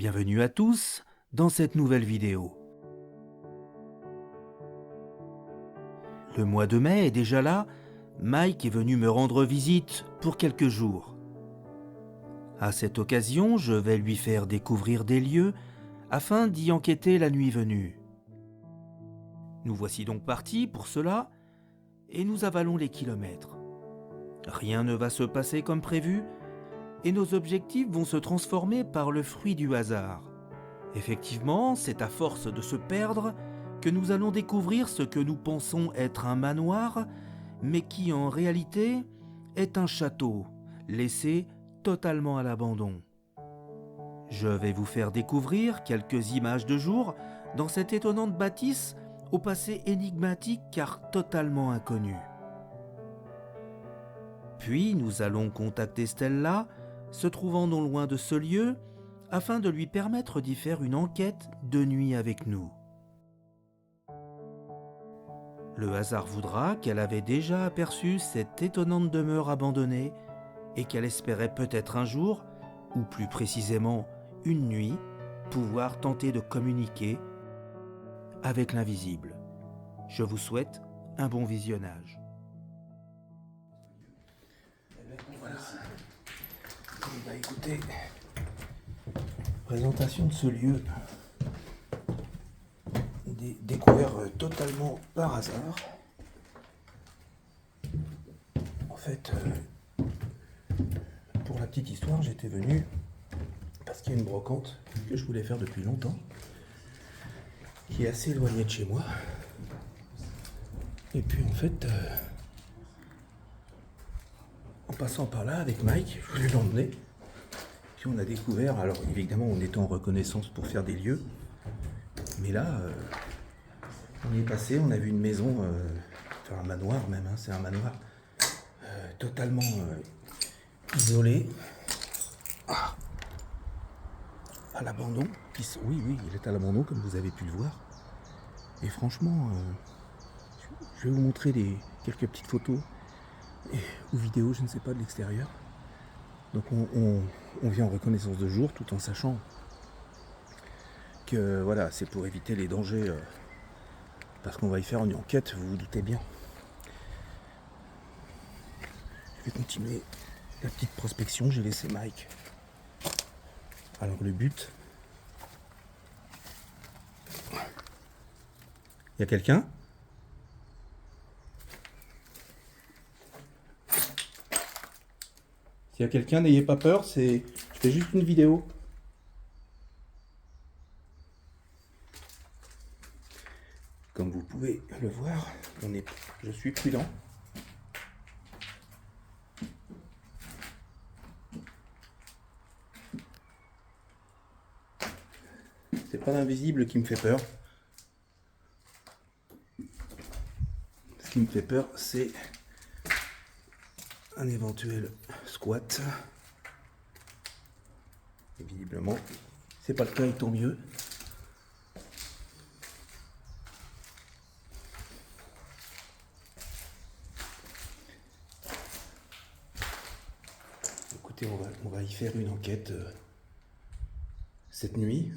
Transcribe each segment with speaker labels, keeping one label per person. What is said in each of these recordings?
Speaker 1: Bienvenue à tous dans cette nouvelle vidéo. Le mois de mai est déjà là, Mike est venu me rendre visite pour quelques jours. À cette occasion, je vais lui faire découvrir des lieux afin d'y enquêter la nuit venue. Nous voici donc partis pour cela et nous avalons les kilomètres. Rien ne va se passer comme prévu et nos objectifs vont se transformer par le fruit du hasard. Effectivement, c'est à force de se perdre que nous allons découvrir ce que nous pensons être un manoir, mais qui en réalité est un château, laissé totalement à l'abandon. Je vais vous faire découvrir quelques images de jour dans cette étonnante bâtisse au passé énigmatique car totalement inconnu. Puis nous allons contacter Stella, se trouvant non loin de ce lieu, afin de lui permettre d'y faire une enquête de nuit avec nous. Le hasard voudra qu'elle avait déjà aperçu cette étonnante demeure abandonnée et qu'elle espérait peut-être un jour, ou plus précisément une nuit, pouvoir tenter de communiquer avec l'invisible. Je vous souhaite un bon visionnage. Voilà. Écoutez, présentation de ce lieu découvert totalement par hasard. En fait, pour la petite histoire, j'étais venu parce qu'il y a une brocante que je voulais faire depuis longtemps, qui est assez éloignée de chez moi. Et puis en fait, en passant par là avec Mike, je voulais l'emmener. Puis on a découvert, alors évidemment on était en reconnaissance pour faire des lieux, mais là, on y est passé, on a vu une maison, enfin un manoir même, hein, c'est un manoir totalement isolé, à l'abandon. Oui, il est à l'abandon comme vous avez pu le voir. Et franchement, je vais vous montrer quelques petites photos ou vidéos, je ne sais pas, de l'extérieur. Donc on vient en reconnaissance de jour tout en sachant que voilà, c'est pour éviter les dangers, parce qu'on va y faire une enquête, vous vous doutez bien. Je vais continuer la petite prospection, j'ai laissé Mike. Alors le but... Il y a quelqu'un ? S'il y a quelqu'un, n'ayez pas peur, je fais juste une vidéo. Comme vous pouvez le voir, je suis prudent. C'est pas l'invisible qui me fait peur. Ce qui me fait peur, c'est un éventuel squat. Et visiblement, c'est pas le cas, et tant mieux. Écoutez, on va y faire une enquête cette nuit.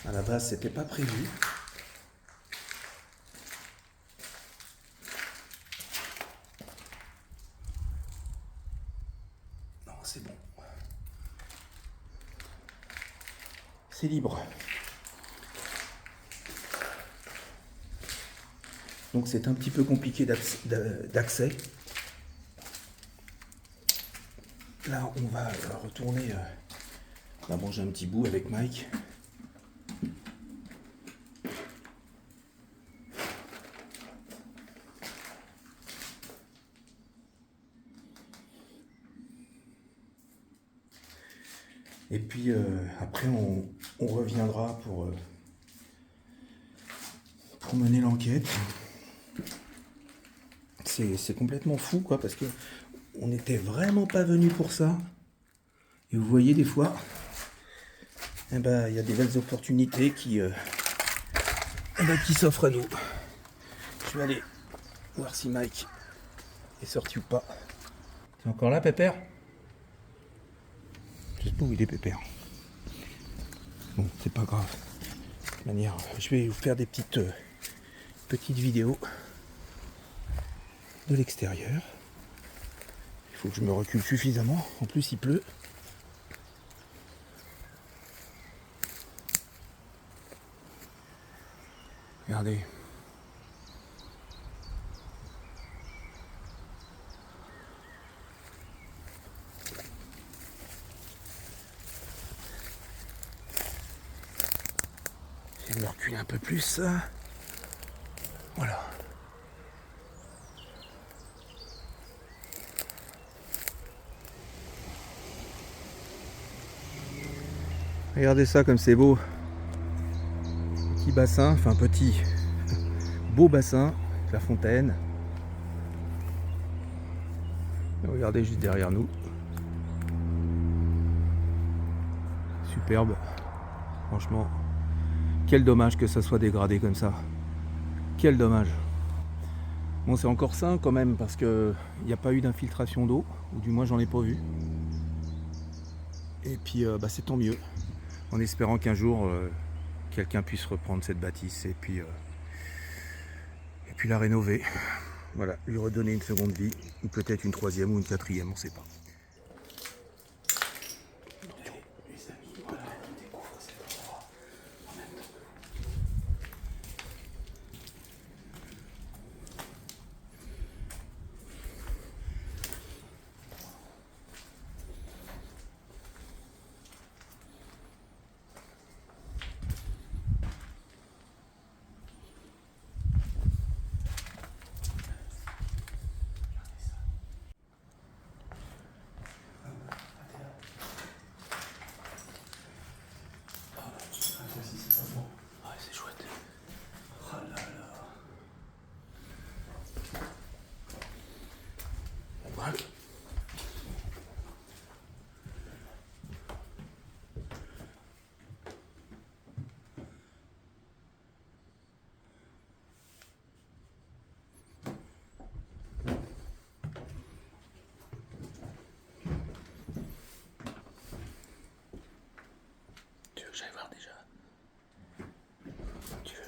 Speaker 1: À la base, c'était pas prévu. Non, c'est bon. C'est libre. Donc c'est un petit peu compliqué d'accès. Là, on va retourner. On va manger un petit bout avec Mike. Et puis après, on reviendra pour mener l'enquête. C'est complètement fou, quoi, parce que on n'était vraiment pas venu pour ça. Et vous voyez, des fois, il y a des belles opportunités qui s'offrent à nous. Je vais aller voir si Mike est sorti ou pas. T'es encore là, Pépère ?
Speaker 2: Je sais pas où il est Pépère. Bon, c'est pas grave. De toute manière, je vais vous faire des petites vidéos de l'extérieur. Il faut que je me recule suffisamment. En plus, il pleut. Regardez. Je vais me reculer un peu plus. Voilà. Regardez ça comme c'est beau. Petit bassin, enfin petit, beau bassin, la fontaine. Et regardez juste derrière nous. Superbe. Franchement, quel dommage que ça soit dégradé comme ça. Quel dommage. Bon, c'est encore sain quand même parce que il n'y a pas eu d'infiltration d'eau, ou du moins j'en ai pas vu. Et puis c'est tant mieux. En espérant qu'un jour quelqu'un puisse reprendre cette bâtisse et puis la rénover. Voilà, lui redonner une seconde vie, ou peut-être une troisième ou une quatrième, on ne sait pas. Tu veux que j'aille voir déjà? Tu veux?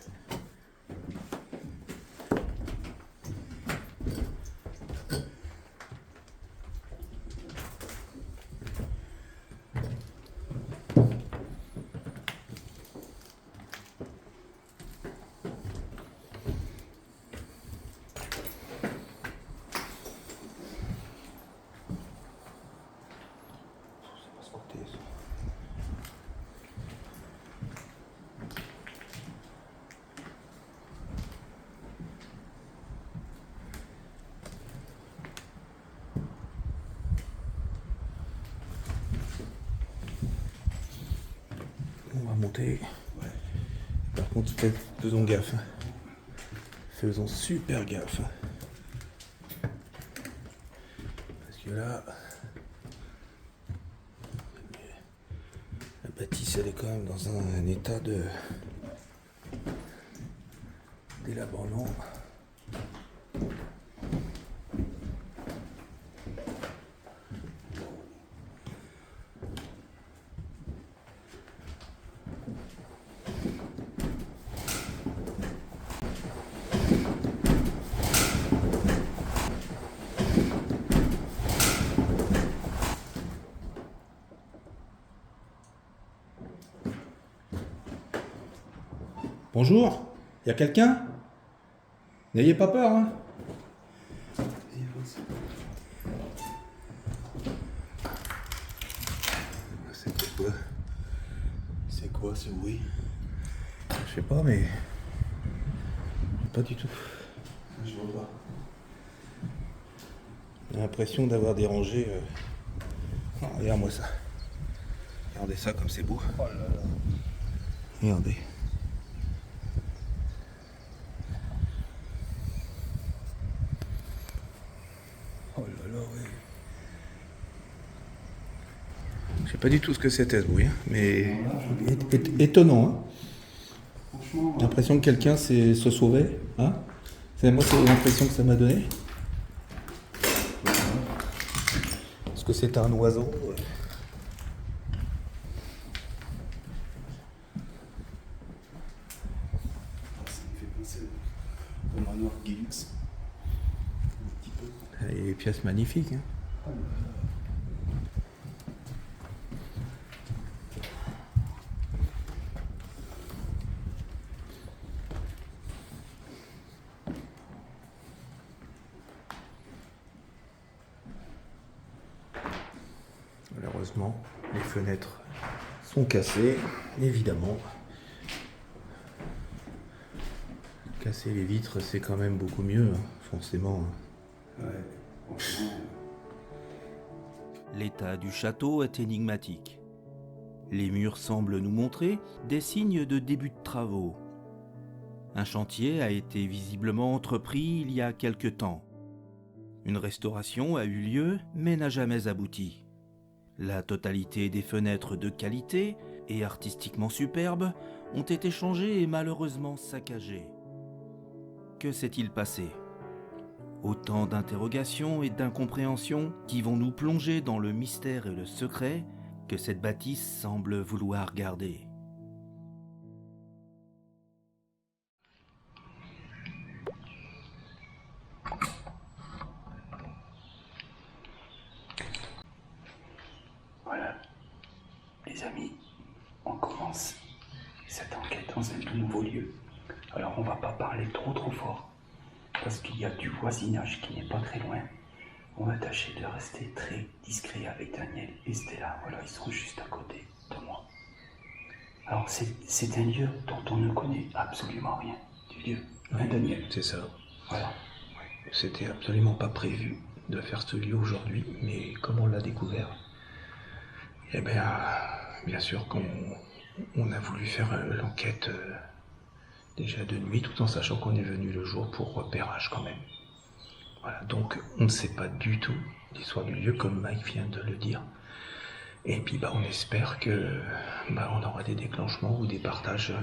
Speaker 2: On va monter. Ouais. Par contre, faisons gaffe. Faisons super gaffe. Parce que là, la bâtisse, elle est quand même dans un état de délabrement. Bonjour, y a quelqu'un? N'ayez pas peur, hein? C'est quoi? C'est quoi ce bruit? Je sais pas, mais pas du tout. Je vois pas. J'ai l'impression d'avoir dérangé. Oh, regarde-moi ça. Regardez ça comme c'est beau. Oh là là. Regardez. Oh là là, oui. Je sais pas du tout ce que c'était ce bruit, hein, mais étonnant. Hein. J'ai l'impression que quelqu'un se sauvait. Hein. Moi, c'est l'impression que ça m'a donné. Est-ce que c'était un oiseau? C'est le manoir Guilux. Un petit peu. Et pièces magnifiques. Hein. Malheureusement, les fenêtres sont cassées, évidemment. Casser les vitres, c'est quand même beaucoup mieux, hein, forcément. Ouais, franchement.
Speaker 1: L'état du château est énigmatique. Les murs semblent nous montrer des signes de début de travaux. Un chantier a été visiblement entrepris il y a quelque temps. Une restauration a eu lieu, mais n'a jamais abouti. La totalité des fenêtres de qualité et artistiquement superbes ont été changées et malheureusement saccagées. Que s'est-il passé ? Autant d'interrogations et d'incompréhensions qui vont nous plonger dans le mystère et le secret que cette bâtisse semble vouloir garder.
Speaker 3: Voilà, les amis, on commence cette enquête dans un tout nouveau lieu. Alors on va pas parler trop fort, parce qu'il y a du voisinage qui n'est pas très loin. On va tâcher de rester très discret avec Daniel et Stella. Voilà, ils sont juste à côté de moi. Alors c'est un lieu dont on ne connaît absolument rien du lieu. Hein, Daniel ?
Speaker 2: C'est ça.
Speaker 3: Voilà.
Speaker 2: C'était absolument pas prévu de faire ce lieu aujourd'hui, mais comme on l'a découvert, eh bien sûr qu'on a voulu faire l'enquête déjà de nuit, tout en sachant qu'on est venu le jour pour repérage quand même. Voilà, donc on ne sait pas du tout l'histoire du lieu, comme Mike vient de le dire. Et puis on espère que on aura des déclenchements ou des partages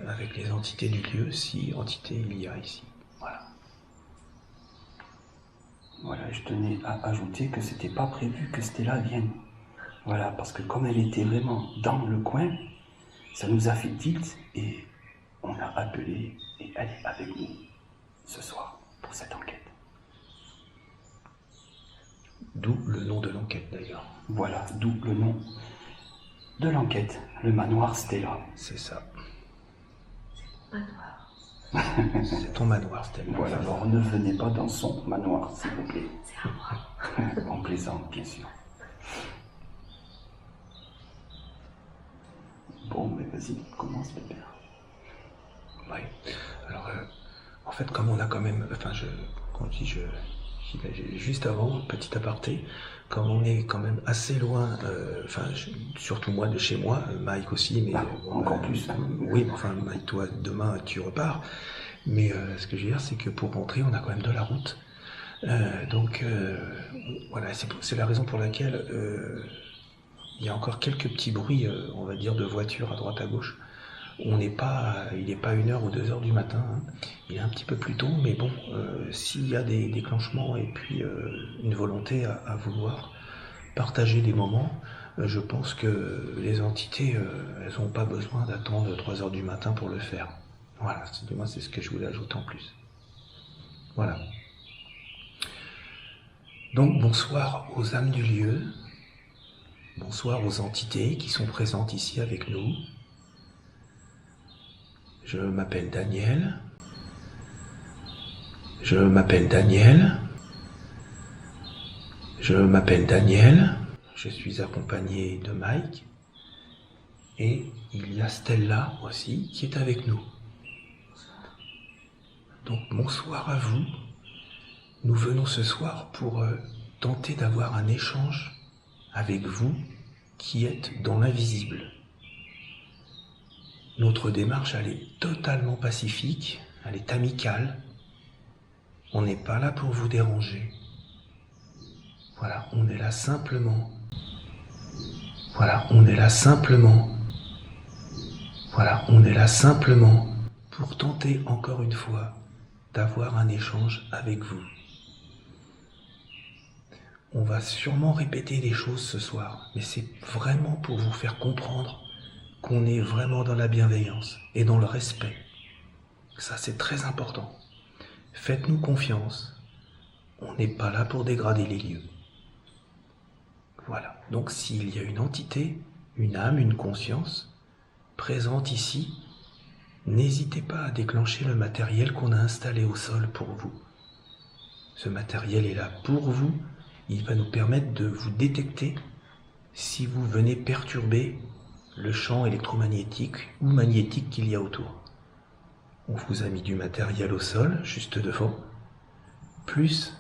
Speaker 2: avec les entités du lieu, si entité il y a ici. Voilà.
Speaker 3: Voilà, je tenais à ajouter que c'était pas prévu que Stella vienne. Voilà, parce que comme elle était vraiment dans le coin, ça nous a fait tilt et on l'a appelée et elle est avec nous ce soir pour cette enquête.
Speaker 2: D'où le nom de l'enquête d'ailleurs.
Speaker 3: Voilà, d'où le nom de l'enquête, le manoir Stella.
Speaker 2: C'est ça.
Speaker 4: Manoir.
Speaker 2: C'est ton manoir, Stella.
Speaker 3: Voilà, alors ne venez pas dans son manoir, s'il vous plaît.
Speaker 4: C'est à moi.
Speaker 3: On plaisante, bien sûr. Bon, mais vas-y, commence, pépère.
Speaker 2: Oui. Alors, en fait, comme on a quand même, juste avant, petit aparté, comme on est quand même assez loin, surtout moi de chez moi, Mike aussi, mais
Speaker 3: encore plus.
Speaker 2: Oui, enfin Mike, toi demain tu repars. Mais ce que je veux dire, c'est que pour rentrer, on a quand même de la route. Voilà, c'est la raison pour laquelle il y a encore quelques petits bruits, on va dire, de voitures à droite à gauche. Il n'est pas 1h ou 2h du matin, hein. Il est un petit peu plus tôt, mais bon, s'il y a des déclenchements et puis une volonté à vouloir partager des moments, je pense que les entités, elles n'ont pas besoin d'attendre 3h du matin pour le faire. Voilà, c'est ce que je voulais ajouter en plus. Voilà. Donc bonsoir aux âmes du lieu, bonsoir aux entités qui sont présentes ici avec nous. Je m'appelle Daniel. Je suis accompagné de Mike. Et il y a Stella aussi qui est avec nous. Donc bonsoir à vous. Nous venons ce soir pour tenter d'avoir un échange avec vous qui êtes dans l'invisible. Notre démarche, elle est totalement pacifique, elle est amicale. On n'est pas là pour vous déranger. Voilà, on est là simplement. Pour tenter encore une fois d'avoir un échange avec vous. On va sûrement répéter des choses ce soir, mais c'est vraiment pour vous faire comprendre qu'on est vraiment dans la bienveillance et dans le respect.
Speaker 1: Ça, c'est très important. Faites-nous confiance. On n'est pas là pour dégrader les lieux. Voilà. Donc s'il y a une entité, une âme, une conscience présente ici, n'hésitez pas à déclencher le matériel qu'on a installé au sol pour vous. Ce matériel est là pour vous. Il va nous permettre de vous détecter si vous venez perturber le champ électromagnétique ou magnétique qu'il y a autour. On vous a mis du matériel au sol, juste devant, plus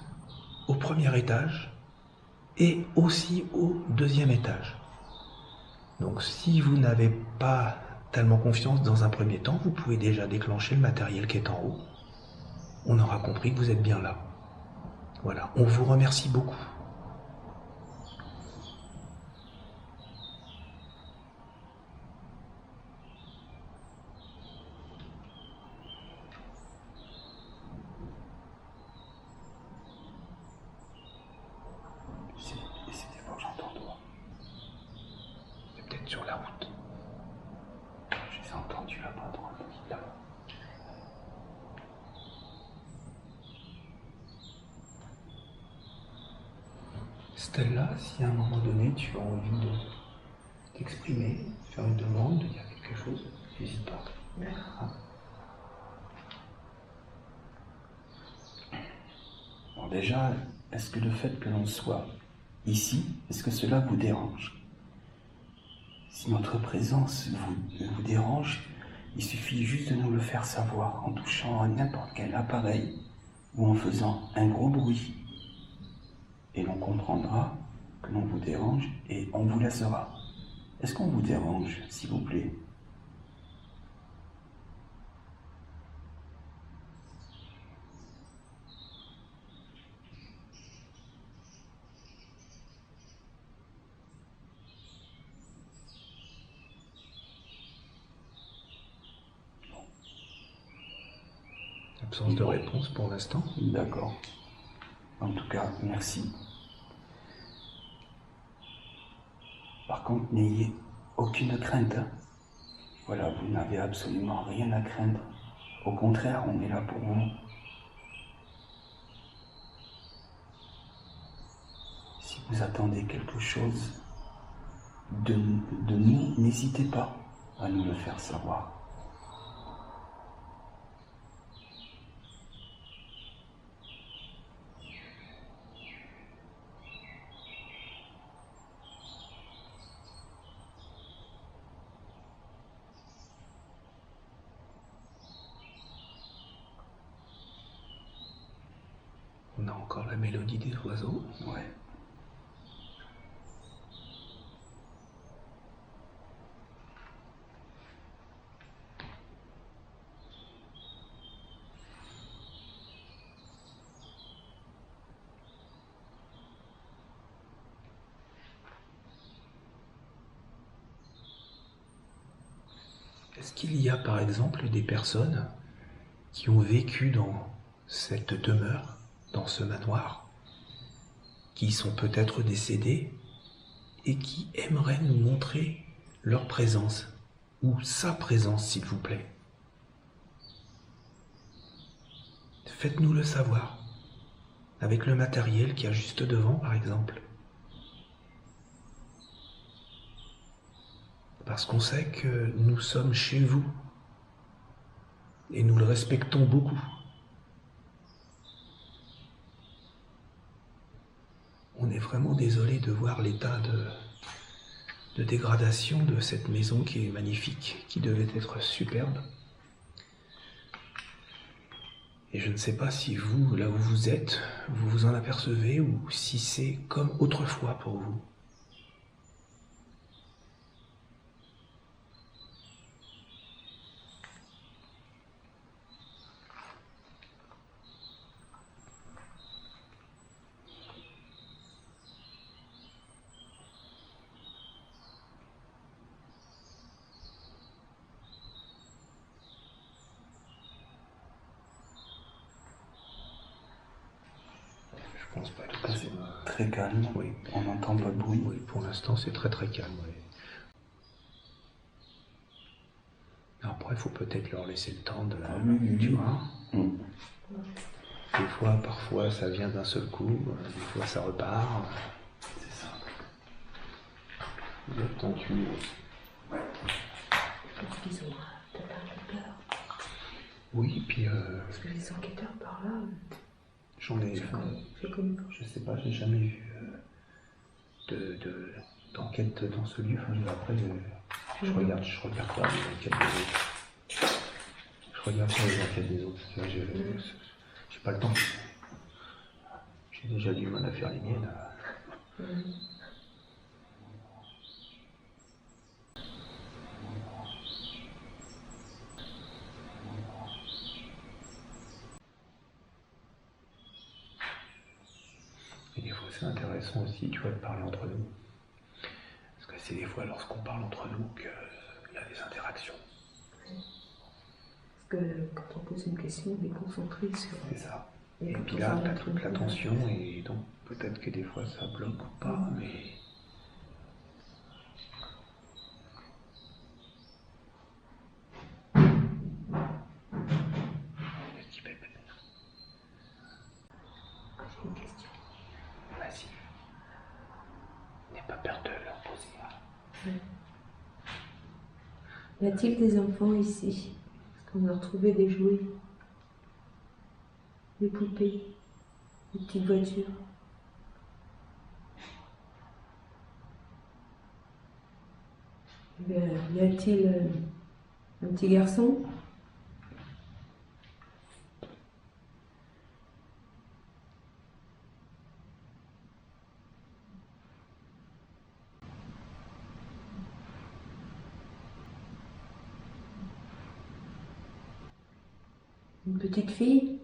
Speaker 1: au premier étage et aussi au deuxième étage. Donc si vous n'avez pas tellement confiance dans un premier temps, vous pouvez déjà déclencher le matériel qui est en haut. On aura compris que vous êtes bien là. Voilà, on vous remercie beaucoup.
Speaker 3: C'est des fois que j'entends dehors.
Speaker 1: C'est peut-être sur la route.
Speaker 3: Je les ai entendus là-bas, dans le lit, là-bas.
Speaker 1: Stella, si à un moment donné tu as envie de t'exprimer, faire une demande, de dire quelque chose, n'hésite pas. Hein?
Speaker 3: Alors déjà, est-ce que le fait que l'on soit ici, est-ce que cela vous dérange? Si notre présence vous dérange, il suffit juste de nous le faire savoir en touchant à n'importe quel appareil ou en faisant un gros bruit. Et l'on comprendra que l'on vous dérange et on vous laissera. Est-ce qu'on vous dérange, s'il vous plaît?
Speaker 1: Absence de réponse pour l'instant.
Speaker 3: D'accord. En tout cas, merci. Par contre, n'ayez aucune crainte. Voilà, vous n'avez absolument rien à craindre. Au contraire, on est là pour vous. Si vous attendez quelque chose de nous, n'hésitez pas à nous le faire savoir.
Speaker 1: On a encore la mélodie des oiseaux.
Speaker 3: Ouais.
Speaker 1: Est-ce qu'il y a par exemple des personnes qui ont vécu dans cette demeure, dans ce manoir, qui sont peut-être décédées et qui aimeraient nous montrer leur présence ou sa présence, s'il vous plaît? Faites-nous le savoir, avec le matériel qu'il y a juste devant, par exemple. Parce qu'on sait que nous sommes chez vous et nous le respectons beaucoup. On est vraiment désolé de voir l'état de dégradation de cette maison qui est magnifique, qui devait être superbe. Et je ne sais pas si vous, là où vous êtes, vous vous en apercevez ou si c'est comme autrefois pour vous. Je pense pas que
Speaker 3: C'est
Speaker 1: c'est
Speaker 3: très calme.
Speaker 1: Oui.
Speaker 3: On n'entend pas de bruit.
Speaker 1: Oui, pour l'instant c'est très très calme. Oui. Alors,
Speaker 3: fois, il faut peut-être leur laisser le temps de...
Speaker 4: oui,
Speaker 3: tu
Speaker 4: oui.
Speaker 3: vois. Des fois, parfois, ça vient d'un seul coup. Des fois, ça repart.
Speaker 4: C'est ça.
Speaker 3: Vous êtes tendu.
Speaker 5: Parce qu'ils ont peut-être un peu peur.
Speaker 3: Oui, puis
Speaker 5: Parce que les enquêteurs par là,
Speaker 3: j'en ai...
Speaker 5: j'ai connu.
Speaker 3: Je sais pas, j'ai jamais vu d'enquête dans ce lieu. Enfin, après, je regarde pas les enquêtes des autres. Je regarde pas les enquêtes des autres. Parce que j'ai pas le temps. J'ai déjà du mal à faire les miennes. Et des fois, c'est intéressant aussi, tu vois, de parler entre nous. Parce que c'est des fois lorsqu'on parle entre nous qu'il y a des interactions.
Speaker 5: Parce que quand on pose une question, on est concentré sur.
Speaker 3: C'est ça.
Speaker 5: Et
Speaker 3: Et
Speaker 5: quand
Speaker 3: puis
Speaker 5: on
Speaker 3: là,
Speaker 5: parle
Speaker 3: t'as
Speaker 5: entre
Speaker 3: toute
Speaker 5: nous,
Speaker 3: l'attention et donc peut-être que des fois ça bloque ou pas, mais... Petit bébé.
Speaker 5: j'ai une question.
Speaker 3: Vas-y. N'aie pas peur de leur poser.
Speaker 5: Y a-t-il des enfants ici? Parce qu'on a retrouvé des jouets, des poupées, des petites voitures. Y a-t-il un petit garçon? Une petite fille?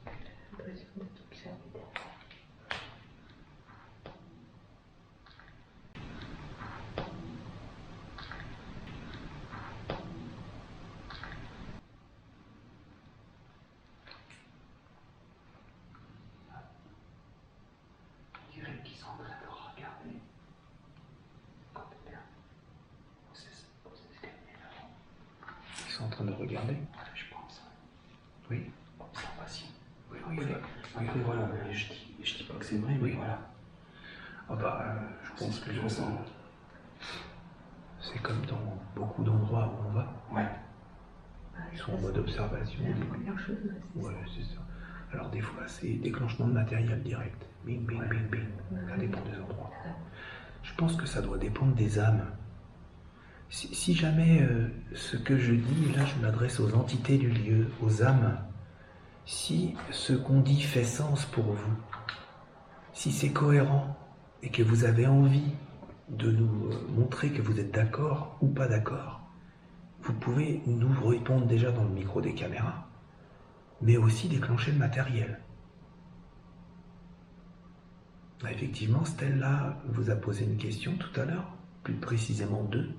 Speaker 5: J'ai l'impression d'être observée.
Speaker 3: On dirait qu'ils sont en train de regarder. Quand t'es bien. C'est ce qu'elle est là. Ils sont en train de regarder? Je pense. Oui. Observation. Oui, oui, oui.
Speaker 4: Après, voilà, je dis pas que c'est vrai, mais
Speaker 3: Oui.
Speaker 4: voilà.
Speaker 3: Ah bah, je pense que
Speaker 4: je ressens.
Speaker 3: c'est comme dans beaucoup d'endroits où on va.
Speaker 4: Ouais.
Speaker 3: Ils sont en mode observation.
Speaker 5: C'est la première chose. C'est
Speaker 3: Ouais, c'est ça. Alors des fois, c'est déclenchement de matériel direct. Bing, bing, bing, bing. Ça dépend des endroits. Je pense que ça doit dépendre des âmes. Si jamais ce que je dis, là, je m'adresse aux entités du lieu, aux âmes. Si ce qu'on dit fait sens pour vous, si c'est cohérent et que vous avez envie de nous montrer que vous êtes d'accord ou pas d'accord, vous pouvez nous répondre déjà dans le micro des caméras, mais aussi déclencher le matériel. Effectivement, Stella vous a posé une question tout à l'heure, plus précisément deux,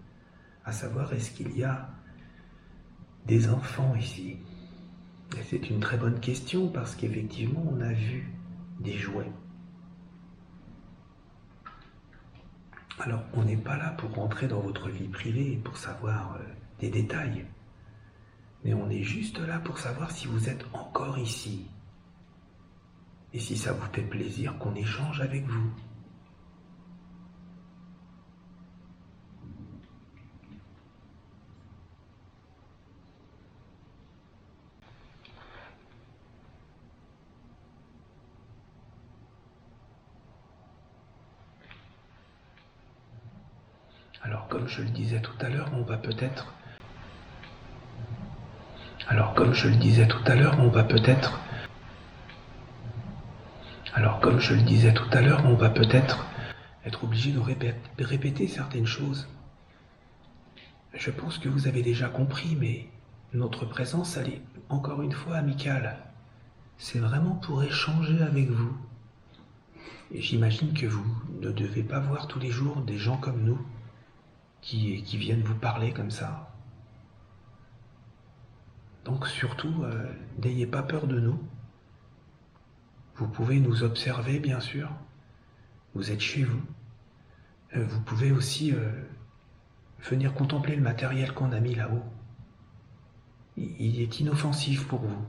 Speaker 3: à savoir est-ce qu'il y a des enfants ici? Et c'est une très bonne question parce qu'effectivement, on a vu des jouets. Alors, on n'est pas là pour rentrer dans votre vie privée et pour savoir des détails. Mais on est juste là pour savoir si vous êtes encore ici. Et si ça vous fait plaisir qu'on échange avec vous. Alors, comme je le disais tout à l'heure, on va peut-être... Alors, comme je le disais tout à l'heure, on va peut-être être obligé de répéter certaines choses. Je pense que vous avez déjà compris, mais notre présence, elle est encore une fois amicale. C'est vraiment pour échanger avec vous. Et j'imagine que vous ne devez pas voir tous les jours des gens comme nous qui viennent vous parler comme ça. Donc surtout, n'ayez pas peur de nous. Vous pouvez nous observer, bien sûr. Vous êtes chez vous. Vous pouvez aussi venir contempler le matériel qu'on a mis là-haut. Il est inoffensif pour vous.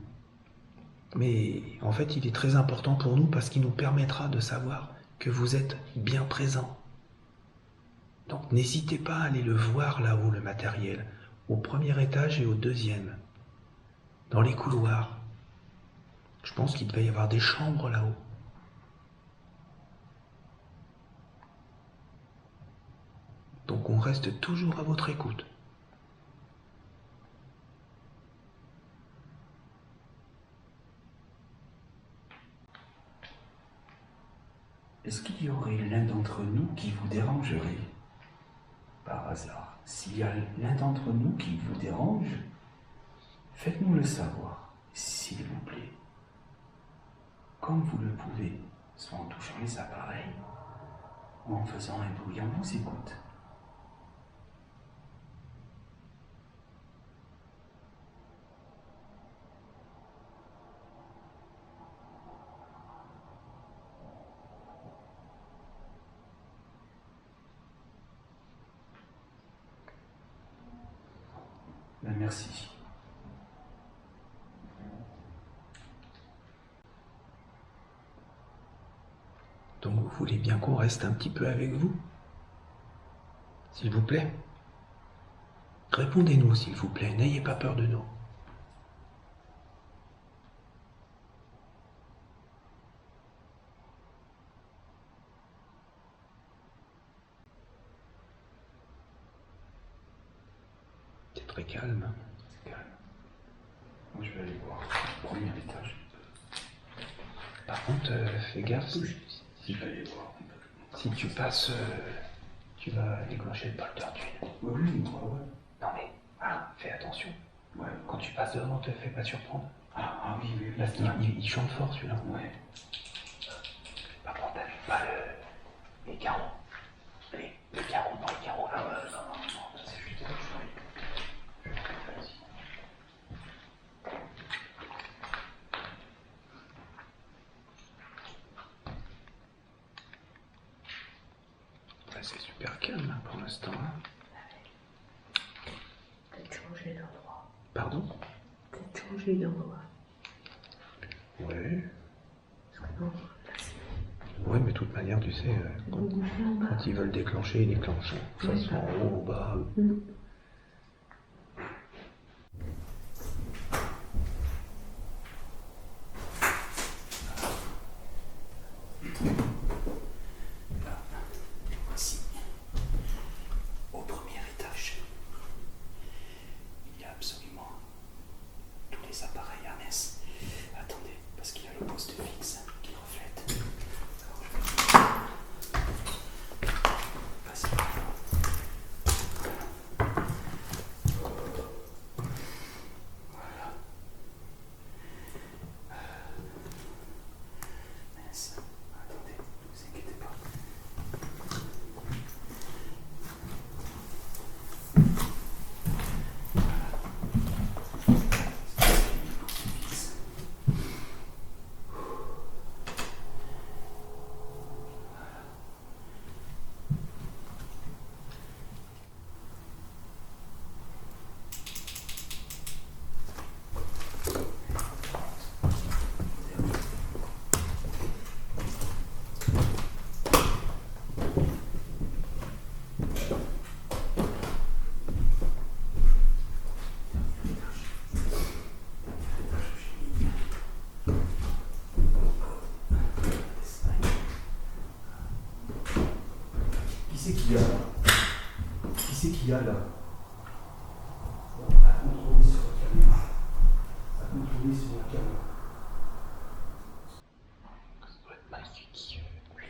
Speaker 3: Mais en fait, il est très important pour nous parce qu'il nous permettra de savoir que vous êtes bien présent. Donc n'hésitez pas à aller le voir là-haut, le matériel, au premier étage et au deuxième, dans les couloirs. Je pense qu'il devait y avoir des chambres là-haut. Donc on reste toujours à votre écoute.
Speaker 4: Est-ce qu'il y aurait l'un d'entre nous qui vous dérangerait? Par hasard. S'il y a l'un d'entre nous qui vous dérange, faites-nous le savoir, s'il vous plaît. Comme vous le pouvez, soit en touchant les appareils, ou en faisant un bruit, on vous écoute. Ben, merci.
Speaker 3: Donc vous voulez bien qu'on reste un petit peu avec vous? S'il vous plaît? Répondez-nous, s'il vous plaît, n'ayez pas peur de nous. C'est très calme.
Speaker 4: C'est calme. Moi, je vais aller voir. Premier étage.
Speaker 3: Par contre, fais gaffe.
Speaker 4: Je vais aller voir.
Speaker 3: Si tu passes, tu vas déclencher le poltergeist.
Speaker 4: Oui, oui, ouais.
Speaker 3: Non mais, fais attention.
Speaker 4: Ouais.
Speaker 3: Quand tu passes devant, te fais pas surprendre.
Speaker 4: Oui, oui, oui.
Speaker 3: Parce qu'il chante fort celui-là.
Speaker 4: Ouais.
Speaker 3: Par contre, t'allumes pas les carreaux. Les carreaux, non, les carreaux.
Speaker 4: Non, c'est juste ça,
Speaker 3: C'est super calme pour l'instant.
Speaker 5: Peut-être changer d'endroit.
Speaker 3: Pardon?
Speaker 5: Peut-être changer d'endroit.
Speaker 3: Ouais.
Speaker 5: Parce que non, là, c'est...
Speaker 3: Ouais, mais de toute manière, tu sais, quand ils veulent déclencher, ils déclenchent. De toute façon, en haut, en bas.
Speaker 4: Voici. Au premier étage. Il y a absolument tous les appareils Hermès. Attendez, parce qu'il y a le poste fixe qui reflète. Vas-y. Voilà. Mince. Attendez, ne vous inquiétez pas. Qui c'est qu'il y a là? Qui c'est qu'il y a là? À contrôler sur la caméra. À contrôler sur la caméra.
Speaker 3: Ça doit être magnifique. Oui,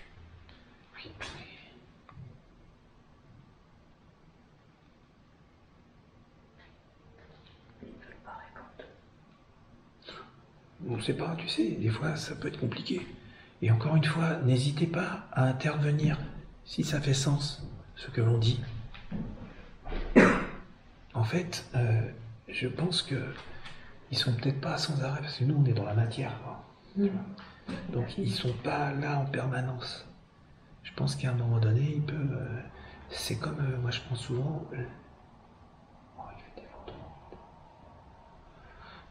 Speaker 5: Ils ne veulent pas répondre.
Speaker 3: on ne sait pas, tu sais, des fois, ça peut être compliqué. Et encore une fois, n'hésitez pas à intervenir si ça fait sens, ce que l'on dit. En fait, je pense que ils sont peut-être pas sans arrêt, parce que nous, on est dans la matière, quoi. Tu vois. Donc ils sont pas là en permanence. Je pense qu'à un moment donné, ils peuvent. C'est comme moi je pense souvent. Oh, il fait des photos.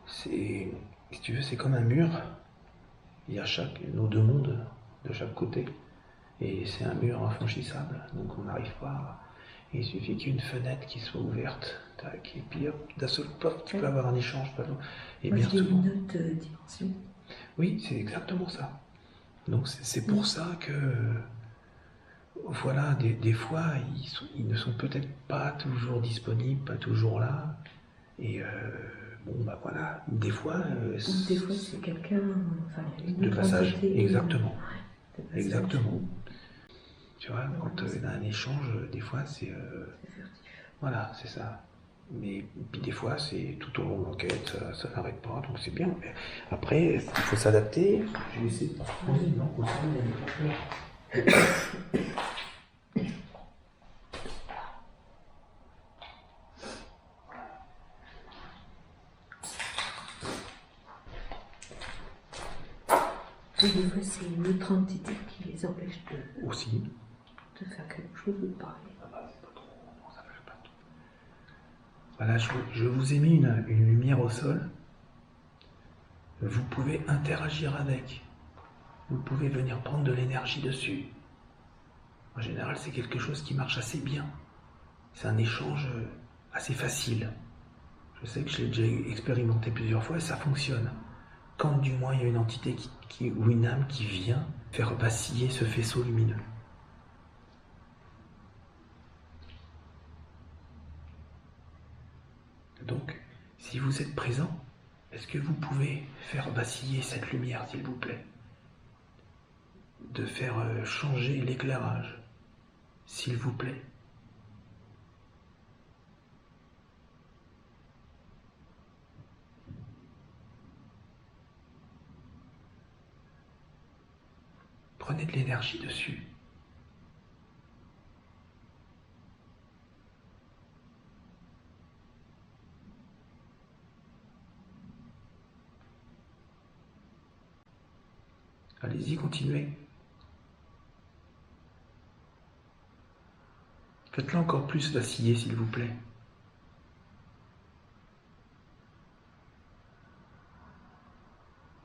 Speaker 3: C'est, si tu veux, c'est comme un mur. Il y a nos deux mondes de chaque côté. Et c'est un mur infranchissable. Donc on n'arrive pas. Il suffit qu'il y ait une fenêtre qui soit ouverte. Tac, et puis hop, d'un seul coup, tu peux avoir un échange. Et bien
Speaker 5: Parce qu'il y a
Speaker 3: souvent.
Speaker 5: une autre dimension.
Speaker 3: Oui, c'est exactement ça. Donc c'est pour ça que. Voilà, des fois, ils ne sont peut-être pas toujours disponibles, pas toujours là. Et bon, bah voilà, des fois.
Speaker 5: Ou des fois, c'est quelqu'un. Enfin, il y a une
Speaker 3: de
Speaker 5: autre
Speaker 3: passage,
Speaker 5: entité,
Speaker 3: exactement.
Speaker 5: de passage.
Speaker 3: Exactement. Tu vois, quand il y a un échange, des fois, c'est.
Speaker 5: C'est furtif.
Speaker 3: Voilà, c'est ça. Mais puis des fois, c'est tout au long de l'enquête, ça n'arrête pas, donc c'est bien. Mais après, il faut s'adapter. Je vais essayer de prendre une lampe aussi, il y a des facteurs.
Speaker 5: Et des fois, c'est une autre entité qui les empêche
Speaker 3: Aussi.
Speaker 5: de faire quelque chose ou de parler.
Speaker 3: Ah bah, c'est pas trop, non, ça fait pas trop. Voilà, je vous ai mis une lumière au sol. Vous pouvez interagir avec. Vous pouvez venir prendre de l'énergie dessus. En général, c'est quelque chose qui marche assez bien. C'est un échange assez facile. Je sais que je l'ai déjà expérimenté plusieurs fois et ça fonctionne. Quand du moins il y a une entité ou une âme qui vient faire vaciller ce faisceau lumineux. Donc, si vous êtes présent, est-ce que vous pouvez faire vaciller cette lumière, s'il vous plaît? De faire changer l'éclairage, s'il vous plaît. Prenez de l'énergie dessus. Allez-y, continuez. Faites-le encore plus vaciller, s'il vous plaît.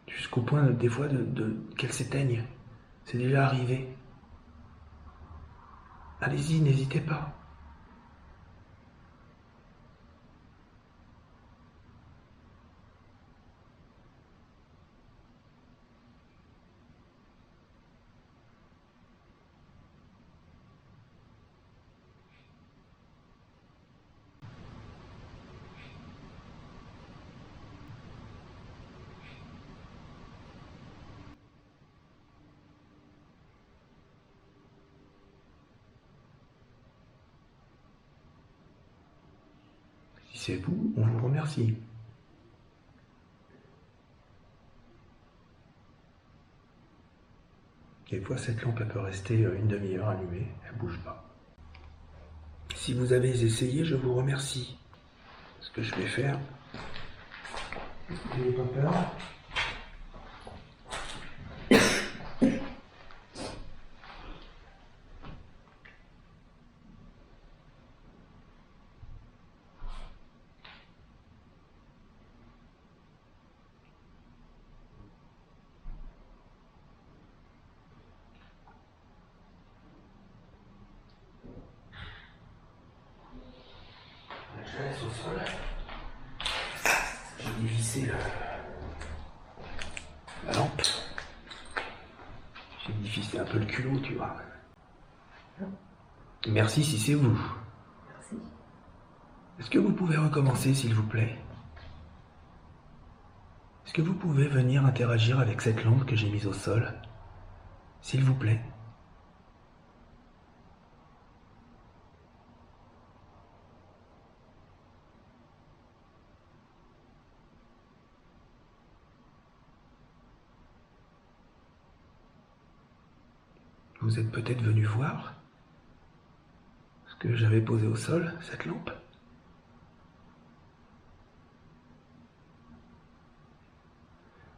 Speaker 3: Jusqu'au point, des fois, qu'elle s'éteigne. C'est déjà arrivé. Allez-y, n'hésitez pas. Si c'est vous, on vous remercie. Des fois, cette lampe elle peut rester une demi-heure allumée, elle ne bouge pas. Si vous avez essayé, je vous remercie. Ce que je vais faire, n'ayez pas peur. Je la laisse au sol. J'ai dévissé la lampe. J'ai dévissé un peu le culot, tu vois. Merci si c'est vous.
Speaker 5: Merci.
Speaker 3: Est-ce que vous pouvez recommencer, s'il vous plaît? Est-ce que vous pouvez venir interagir avec cette lampe que j'ai mise au sol? S'il vous plaît. Vous êtes peut-être venu voir ce que j'avais posé au sol, cette lampe?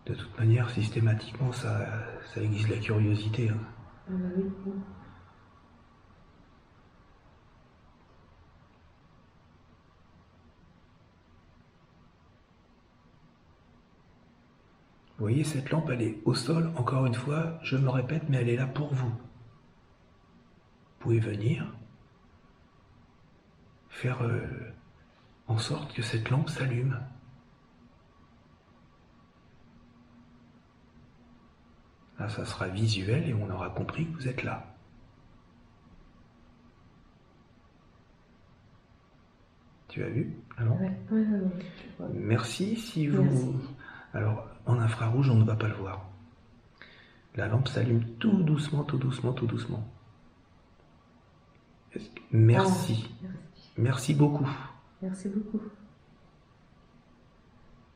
Speaker 3: De toute manière, systématiquement, ça aiguise la curiosité. Hein.
Speaker 5: Ah bah oui.
Speaker 3: Vous voyez, cette lampe, elle est au sol, encore une fois, je me répète, mais elle est là pour vous. Vous pouvez venir faire en sorte que cette lampe s'allume. Là, ça sera visuel et on aura compris que vous êtes là. Tu as vu? Alors,
Speaker 5: Ouais.
Speaker 3: merci si vous...
Speaker 5: Merci.
Speaker 3: Alors, en infrarouge, on ne va pas le voir. La lampe s'allume tout doucement, tout doucement, tout doucement. Merci.
Speaker 5: Ah, merci.
Speaker 3: Merci beaucoup.
Speaker 5: Merci beaucoup.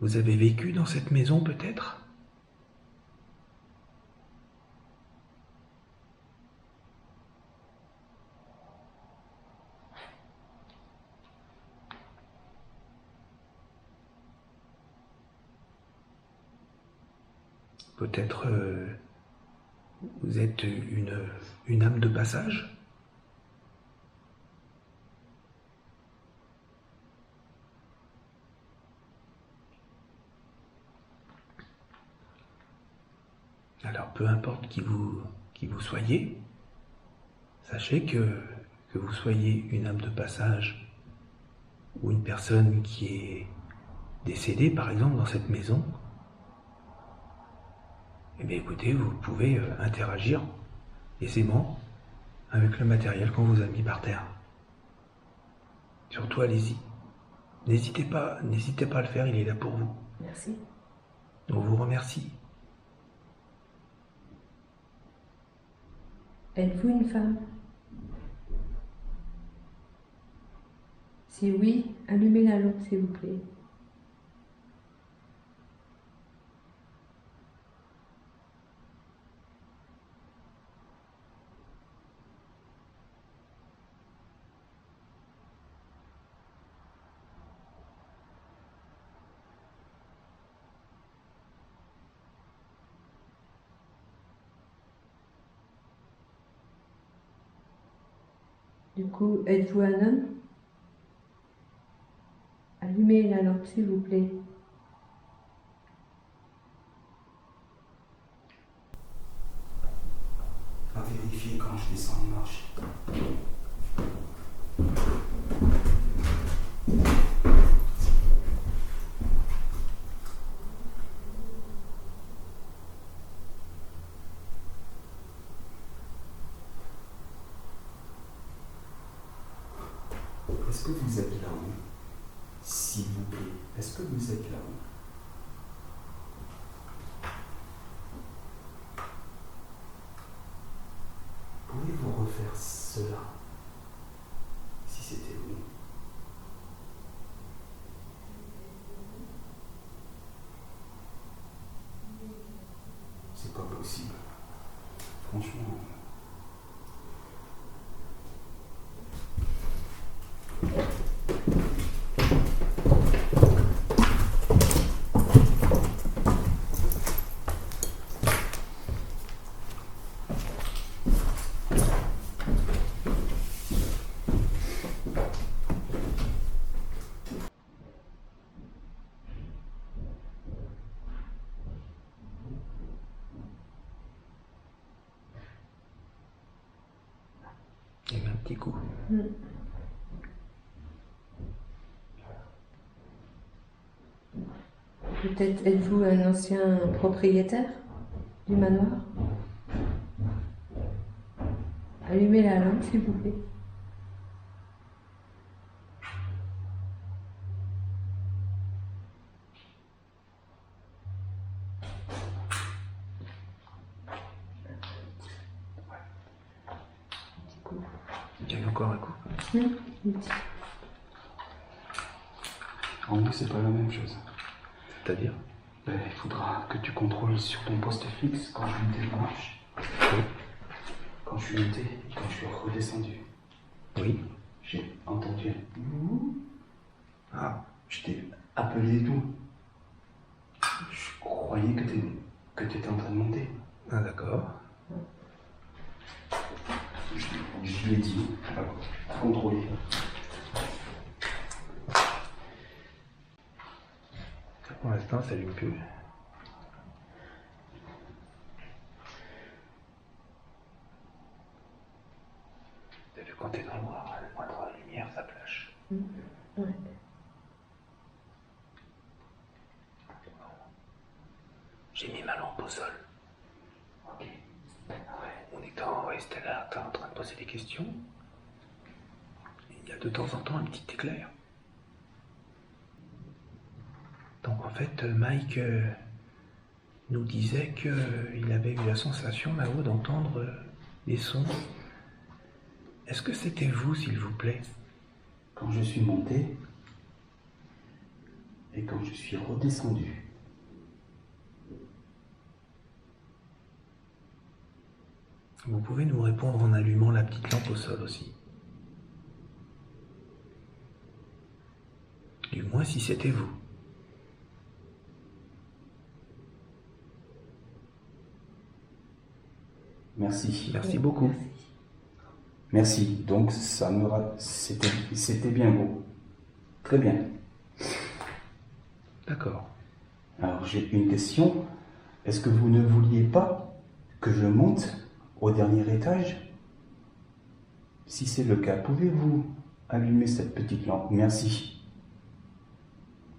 Speaker 3: Vous avez vécu dans cette maison peut-être? Peut-être vous êtes une âme de passage? Alors peu importe qui vous soyez, sachez que vous soyez une âme de passage ou une personne qui est décédée par exemple dans cette maison, eh bien écoutez, vous pouvez interagir aisément avec le matériel qu'on vous a mis par terre. Surtout allez-y. N'hésitez pas à le faire, il est là pour vous.
Speaker 5: Merci.
Speaker 3: On vous remercie.
Speaker 5: Êtes-vous une femme? Si oui, allumez la lampe, s'il vous plaît. Du coup, êtes-vous un homme? Allumez la lampe, s'il vous plaît.
Speaker 4: À vérifier quand je descends les marches. Est-ce que vous êtes là-haut? S'il vous plaît, est-ce que vous êtes là-haut? Pouvez-vous refaire cela si c'était vous? C'est pas possible. Franchement.
Speaker 3: Il y a un petit coup.
Speaker 5: Peut-être êtes-vous un ancien propriétaire du manoir? Allumez la lampe, s'il vous plaît.
Speaker 3: Il y a eu encore un coup.
Speaker 4: En haut, c'est pas la même chose.
Speaker 3: C'est-à-dire?
Speaker 4: Il faudra que tu contrôles sur ton poste fixe quand je montais les marches.
Speaker 3: Oui.
Speaker 4: Quand je suis monté et quand je suis redescendu.
Speaker 3: Oui.
Speaker 4: J'ai entendu un ouh.
Speaker 3: Ah.
Speaker 4: Je t'ai appelé d'où?
Speaker 3: Je croyais que tu étais en train de monter.
Speaker 2: Ah d'accord.
Speaker 3: Je lui ai dit. Alors, contrôler.
Speaker 2: Pour l'instant, ça allume plus.
Speaker 3: T'as vu quand t'es dans le noir, la moindre lumière, ça flash.
Speaker 5: Ouais.
Speaker 3: J'ai mis ma lampe au sol. Ok. Ouais, on est en rester là, t'es en train de poser des questions. Il y a de temps en temps un petit éclair. Donc en fait, Mike nous disait qu'il avait eu la sensation là-haut d'entendre des sons. Est-ce que c'était vous, s'il vous plaît? Quand je suis monté et quand je suis redescendu. Vous pouvez nous répondre en allumant la petite lampe au sol aussi. Du moins si c'était vous. Merci. Merci beaucoup. Merci. Donc ça me c'était bien beau. Très bien. D'accord. Alors j'ai une question. Est-ce que vous ne vouliez pas que je monte au dernier étage? Si c'est le cas, pouvez-vous allumer cette petite lampe? Merci.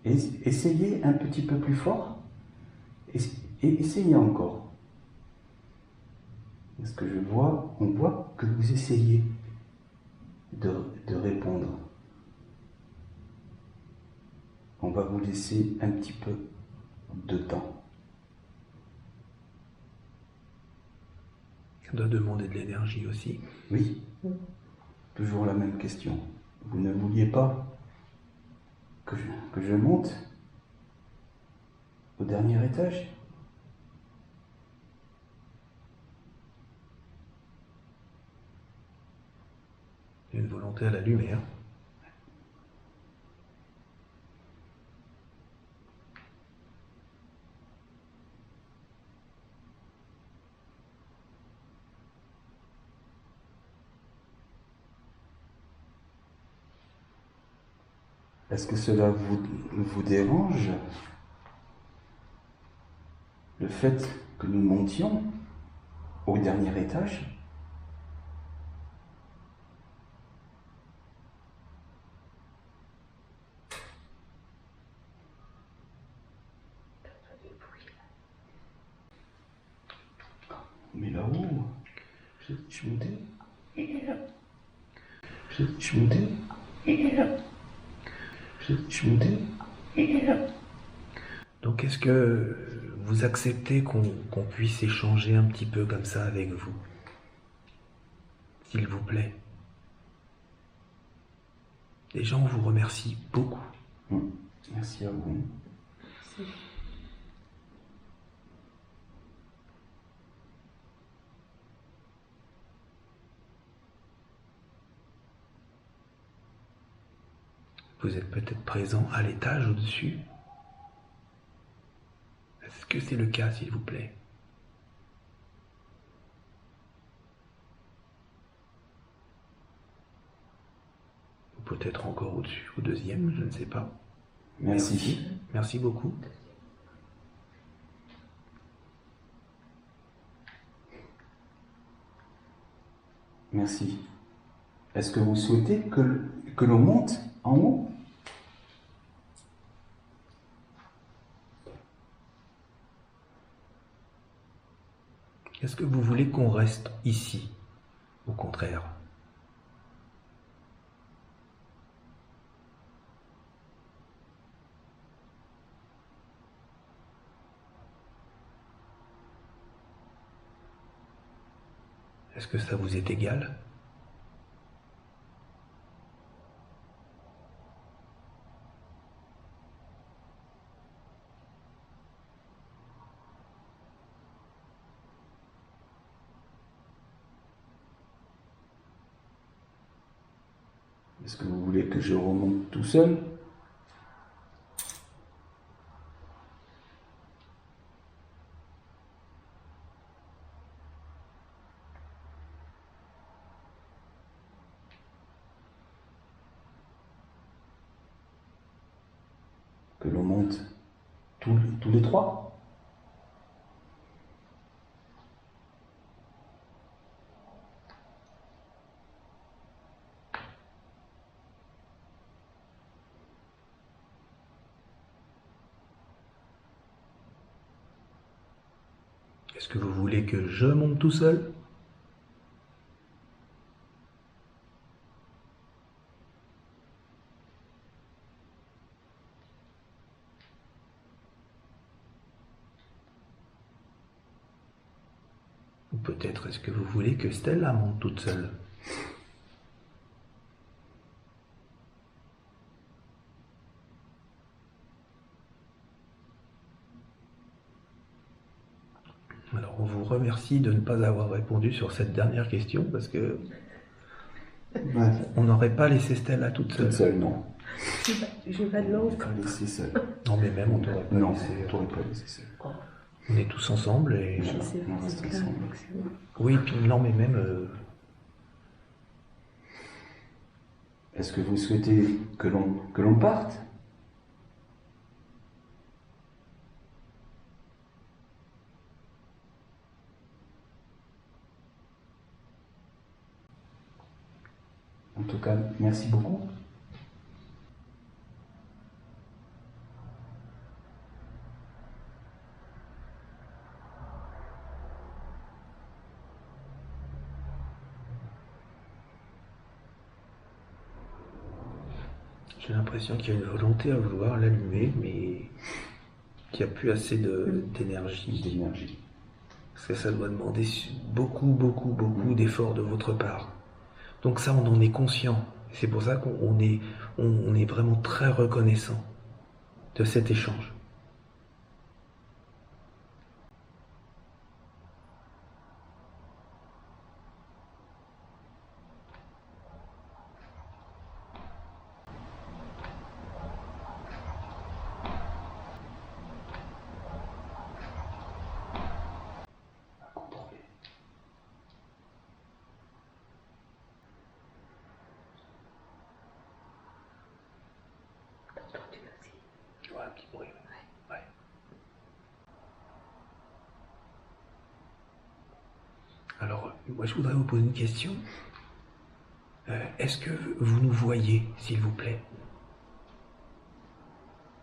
Speaker 3: Essayez un petit peu plus fort. Et essayez encore. Parce que on voit que vous essayez de répondre. On va vous laisser un petit peu de temps. Ça doit demander de l'énergie aussi. Oui. Toujours la même question. Vous ne vouliez pas que je monte au dernier étage? Une volonté à la lumière. Est-ce que cela vous dérange, le fait que nous montions au dernier étage? Mais là-haut, je suis monté. Je suis monté. Je suis monté. Donc est-ce que vous acceptez qu'on puisse échanger un petit peu comme ça avec vous? S'il vous plaît. Les gens vous remercient beaucoup. Merci à vous.
Speaker 5: Merci.
Speaker 3: Vous êtes peut-être présent à l'étage au-dessus. Est-ce que c'est le cas, s'il vous plaît? Ou peut-être encore au-dessus, au deuxième, je ne sais pas. Merci. Merci beaucoup. Merci. Est-ce que vous souhaitez que l'on monte en haut? Est-ce que vous voulez qu'on reste ici, au contraire? Est-ce que ça vous est égal? Est-ce que vous voulez que je remonte tout seul?
Speaker 4: l'on monte tous les trois.
Speaker 3: Est-ce que vous voulez que je monte tout seul? Ou peut-être est-ce que vous voulez que Stella monte toute seule? Alors on vous remercie de ne pas avoir répondu sur cette dernière question parce que
Speaker 4: Ouais.
Speaker 3: on n'aurait pas laissé Stella toute seule.
Speaker 4: Toute seule, non.
Speaker 5: J'ai pas de langue.
Speaker 4: Pas laissé seule.
Speaker 3: Non mais même on t'aurait pas
Speaker 4: Non,
Speaker 3: laissé.
Speaker 4: t'aurais pas laissé seule.
Speaker 3: On est tous ensemble et...
Speaker 5: C'est
Speaker 4: On reste
Speaker 5: clair,
Speaker 4: ensemble.
Speaker 5: donc c'est bon.
Speaker 3: Oui, puis non mais même...
Speaker 4: Est-ce que vous souhaitez que l'on parte? En tout cas, merci beaucoup.
Speaker 3: J'ai l'impression qu'il y a une volonté à vouloir l'allumer, mais qu'il n'y a plus assez d'énergie.
Speaker 4: D'énergie.
Speaker 3: Parce que ça doit demander beaucoup d'efforts de votre part. Donc ça, on en est conscient. C'est pour ça qu'on est vraiment très reconnaissant de cet échange.
Speaker 4: À contrôler.
Speaker 5: T'as entendu aussi?
Speaker 3: Je vois un petit bruit. Ouais. Alors, moi je voudrais vous poser une question. Est-ce que vous nous voyez, s'il vous plaît?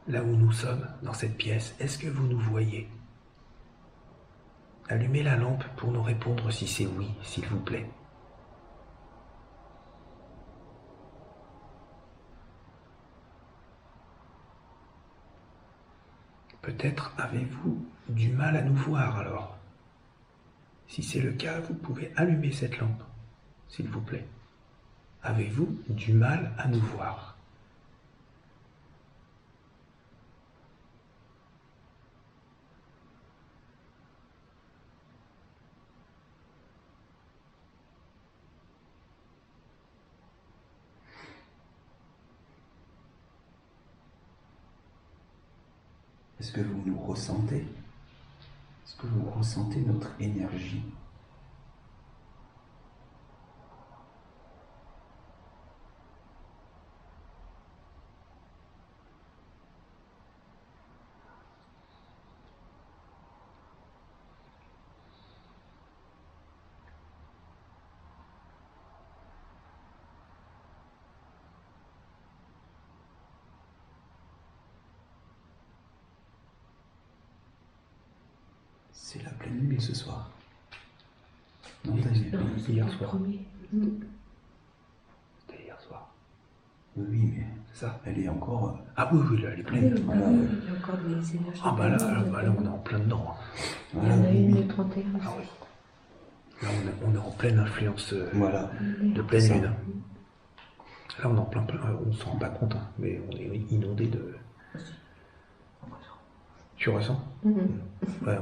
Speaker 3: Là où nous sommes, dans cette pièce, est-ce que vous nous voyez? Allumez la lampe pour nous répondre si c'est oui, s'il vous plaît. Peut-être avez-vous du mal à nous voir alors. Si c'est le cas, vous pouvez allumer cette lampe, s'il vous plaît. Avez-vous du mal à nous voir?
Speaker 4: Est-ce que vous nous ressentez? Est-ce que vous ressentez notre énergie? C'est la pleine lune ce soir. Non, t'as vu?
Speaker 5: Non, c'est
Speaker 3: hier
Speaker 5: le
Speaker 3: soir.
Speaker 5: premier.
Speaker 3: C'était hier soir.
Speaker 4: Oui, mais
Speaker 3: C'est ça?
Speaker 4: elle est encore...
Speaker 3: Ah oui, là, elle est
Speaker 5: Oui,
Speaker 3: pleine.
Speaker 4: Voilà.
Speaker 5: il y a encore des énergies.
Speaker 3: Ah bah là, on est en plein dedans.
Speaker 5: Il y en a une le 31 aussi.
Speaker 3: Ah oui. Là, on est en pleine influence
Speaker 4: Voilà.
Speaker 3: de pleine
Speaker 4: Ça.
Speaker 3: lune. Là, on est en plein, on s'en rend pas compte, hein, mais on est inondé de... Tu ressens? Ouais,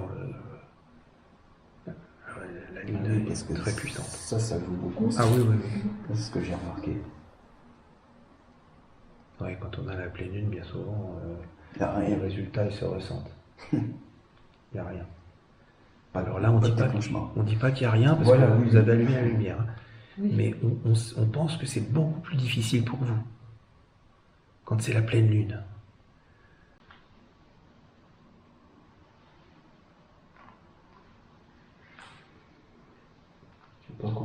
Speaker 3: la lune
Speaker 4: Oui,
Speaker 3: est
Speaker 4: parce que
Speaker 3: très puissante.
Speaker 4: Ça joue beaucoup.
Speaker 3: Ah oui.
Speaker 4: C'est ce que j'ai remarqué.
Speaker 3: Ouais, quand on a la pleine lune, bien souvent,
Speaker 4: Il n'y a
Speaker 3: les
Speaker 4: rien.
Speaker 3: résultats, ils se ressentent. Il n'y a rien.
Speaker 4: Pas-
Speaker 3: Alors là, on
Speaker 4: pas
Speaker 3: dit
Speaker 4: de
Speaker 3: pas
Speaker 4: déclenchement.
Speaker 3: on dit pas qu'il n'y a rien, parce
Speaker 4: Voilà,
Speaker 3: que
Speaker 4: oui.
Speaker 3: vous avez allumé la lumière. Hein.
Speaker 5: Oui.
Speaker 3: Mais on pense que c'est beaucoup plus difficile pour vous quand c'est la pleine lune. pas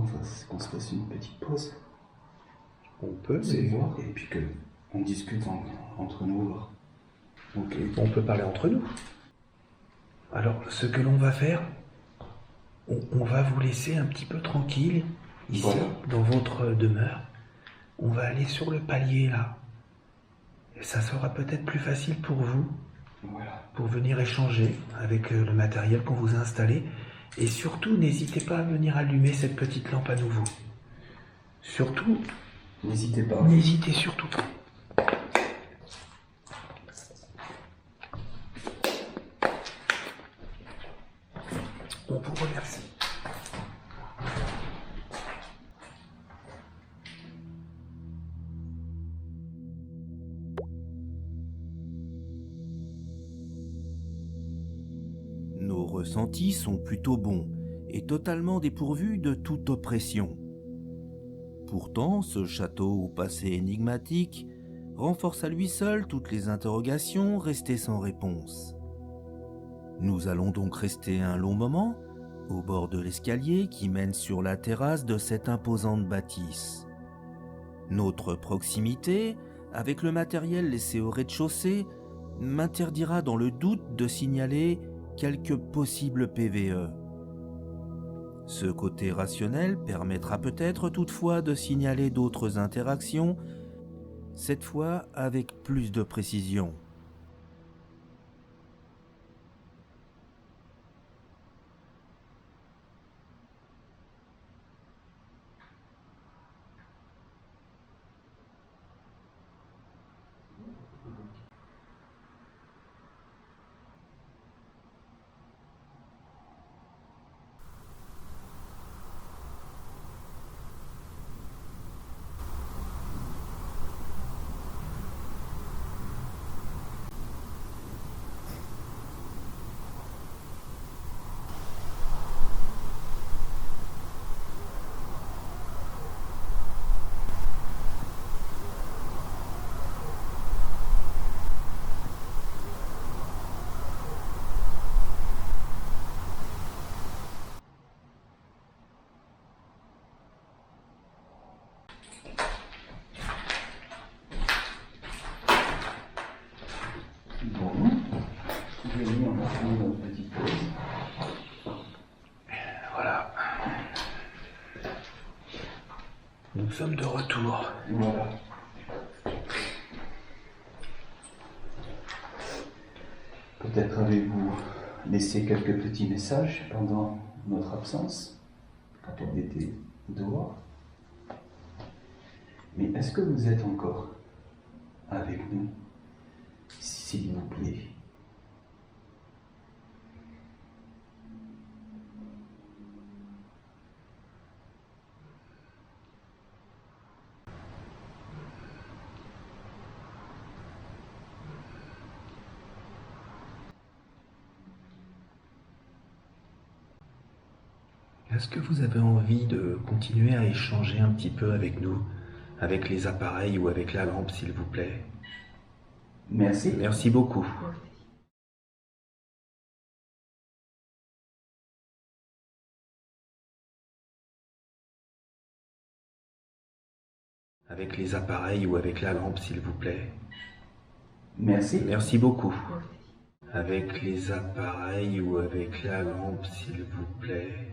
Speaker 3: qu'on se fasse une petite pause?
Speaker 2: On peut,
Speaker 3: C'est
Speaker 2: mais
Speaker 3: voir et puis que on discute entre nous. Voir. Ok.
Speaker 2: on peut parler entre nous.
Speaker 4: Alors, ce que l'on va faire, on va vous laisser un petit peu tranquille, ici,
Speaker 3: Voilà.
Speaker 4: dans votre demeure. On va aller sur le palier, là. Et ça sera peut-être plus facile pour vous,
Speaker 3: Voilà.
Speaker 4: pour venir échanger avec le matériel qu'on vous a installé. Et surtout, n'hésitez pas à venir allumer cette petite lampe à nouveau. Surtout,
Speaker 3: N'hésitez pas.
Speaker 4: n'hésitez surtout pas. On vous remercie.
Speaker 1: Nos ressentis sont plutôt bons et totalement dépourvus de toute oppression. Pourtant, ce château au passé énigmatique renforce à lui seul toutes les interrogations restées sans réponse. Nous allons donc rester un long moment au bord de l'escalier qui mène sur la terrasse de cette imposante bâtisse. Notre proximité, avec le matériel laissé au rez-de-chaussée, m'interdira dans le doute de signaler quelques possibles PVE. Ce côté rationnel permettra peut-être toutefois de signaler d'autres interactions, cette fois avec plus de précision.
Speaker 3: Bon. Venez, on va prendre une petite pause.
Speaker 4: Voilà. Nous sommes de retour.
Speaker 3: Voilà. Peut-être avez-vous laissé quelques petits messages pendant notre absence, quand on était dehors. Mais est-ce que vous êtes encore avec nous, s'il vous plaît?
Speaker 4: Est-ce que vous avez envie de continuer à échanger un petit peu avec nous, avec les appareils ou avec la lampe, s'il vous plaît?
Speaker 3: Merci.
Speaker 4: Merci beaucoup. Avec les appareils ou avec la lampe, s'il vous plaît.
Speaker 3: Merci.
Speaker 4: Merci beaucoup. Avec les appareils ou avec la lampe, s'il vous plaît.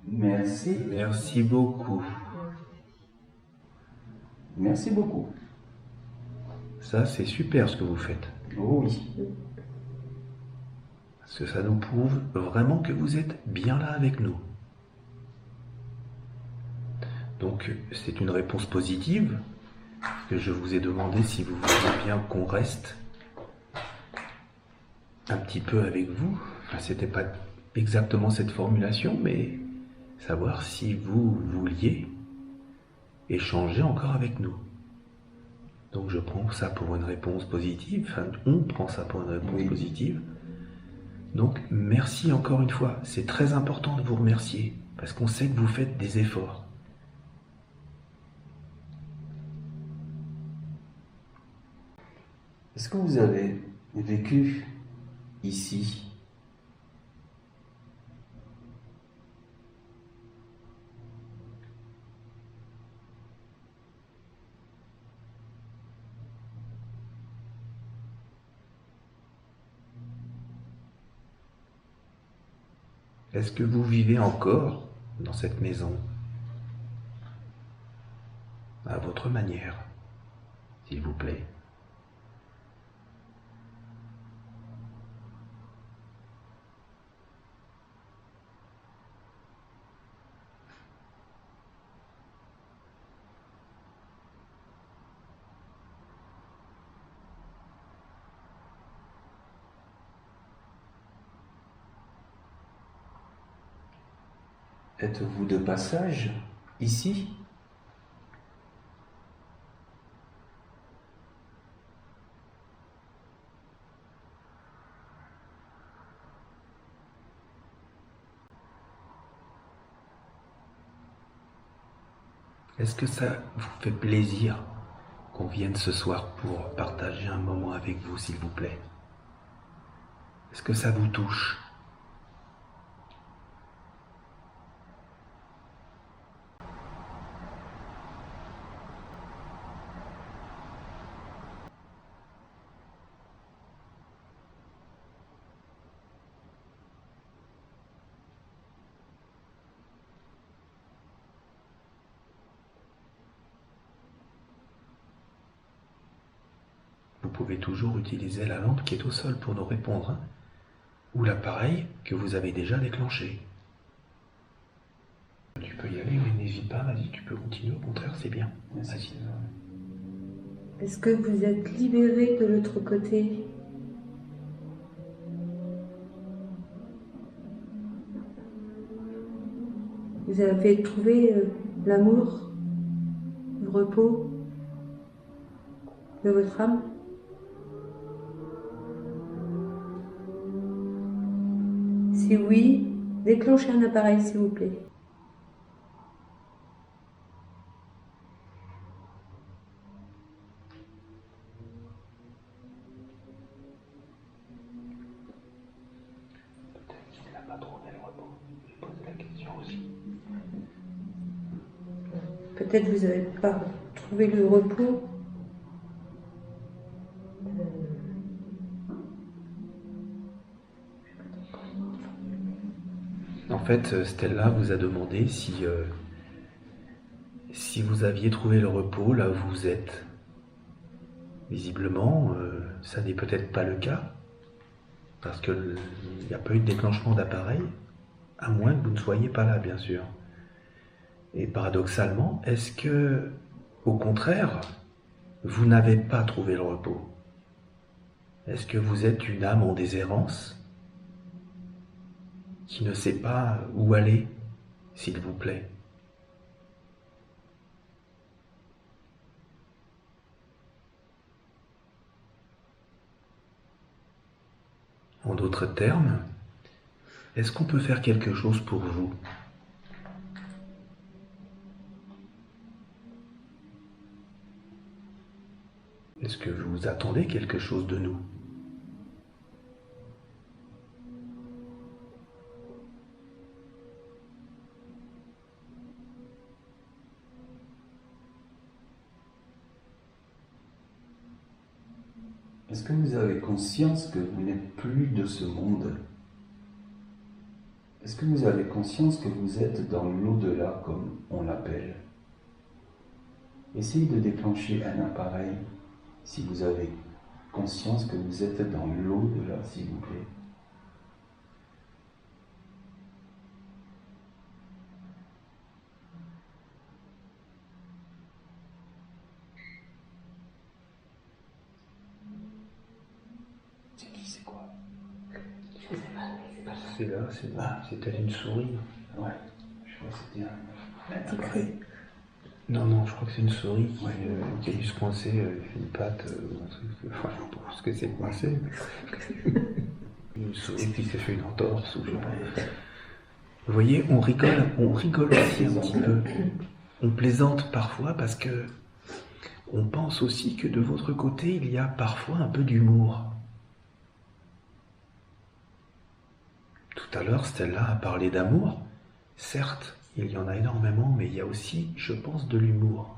Speaker 3: Merci.
Speaker 4: Merci beaucoup.
Speaker 3: Merci beaucoup.
Speaker 4: Ça, c'est super ce que vous faites.
Speaker 3: Oh oui.
Speaker 4: Parce que ça nous prouve vraiment que vous êtes bien là avec nous. Donc, c'est une réponse positive, que je vous ai demandé si vous vouliez bien qu'on reste un petit peu avec vous. Enfin, c'était pas exactement cette formulation, mais savoir si vous vouliez échanger encore avec nous. Donc je prends ça pour une réponse positive, enfin on prend ça pour une réponse positive. Donc merci encore une fois, c'est très important de vous remercier, parce qu'on sait que vous faites des efforts.
Speaker 3: Est-ce que vous avez vécu ici
Speaker 4: Est-ce que vous vivez encore dans cette maison? À votre manière, s'il vous plaît. Êtes-vous de passage ici? Est-ce que ça vous fait plaisir qu'on vienne ce soir pour partager un moment avec vous, s'il vous plaît? Est-ce que ça vous touche? Vous pouvez toujours utiliser la lampe qui est au sol pour nous répondre, hein, ou l'appareil que vous avez déjà déclenché. Tu peux y aller, mais n'hésite pas, vas-y, tu peux continuer, au contraire, c'est bien. Vas-y.
Speaker 5: Est-ce que vous êtes libéré de l'autre côté? Vous avez trouvé l'amour, le repos de votre âme? Si oui, déclenchez un appareil, s'il vous plaît.
Speaker 4: Peut-être qu'il n'a pas trouvé le repos. Je pose la question aussi.
Speaker 5: Peut-être vous n'avez pas trouvé le repos.
Speaker 4: En fait, Stella vous a demandé si vous aviez trouvé le repos là où vous êtes. Visiblement, ça n'est peut-être pas le cas, parce qu'il n'y a pas eu de déclenchement d'appareil, à moins que vous ne soyez pas là, bien sûr. Et paradoxalement, est-ce que, au contraire, vous n'avez pas trouvé le repos? Est-ce que vous êtes une âme en déshérence qui ne sait pas où aller, s'il vous plaît? En d'autres termes, est-ce qu'on peut faire quelque chose pour vous? Est-ce que vous attendez quelque chose de nous?
Speaker 3: Est-ce que vous avez conscience que vous n'êtes plus de ce monde? Est-ce que vous avez conscience que vous êtes dans l'au-delà, comme on l'appelle? Essayez de déclencher un appareil si vous avez conscience que vous êtes dans l'au-delà, s'il vous plaît. C'est qui, c'est quoi?
Speaker 5: Je sais pas.
Speaker 4: C'est là, c'était une souris.
Speaker 3: Ouais, je crois que c'était un appareil.
Speaker 4: Non, je crois que c'est une souris qui a dû se coincer, une patte, ou un truc, enfin, je sais pas ce que c'est coincé. Une souris qui s'est fait une entorse, ou je sais pas. Vous voyez, on rigole aussi un petit peu. On plaisante parfois parce que on pense aussi que de votre côté, il y a parfois un peu d'humour. Tout à l'heure, Stella a parlé d'amour. Certes, il y en a énormément, mais il y a aussi, je pense, de l'humour.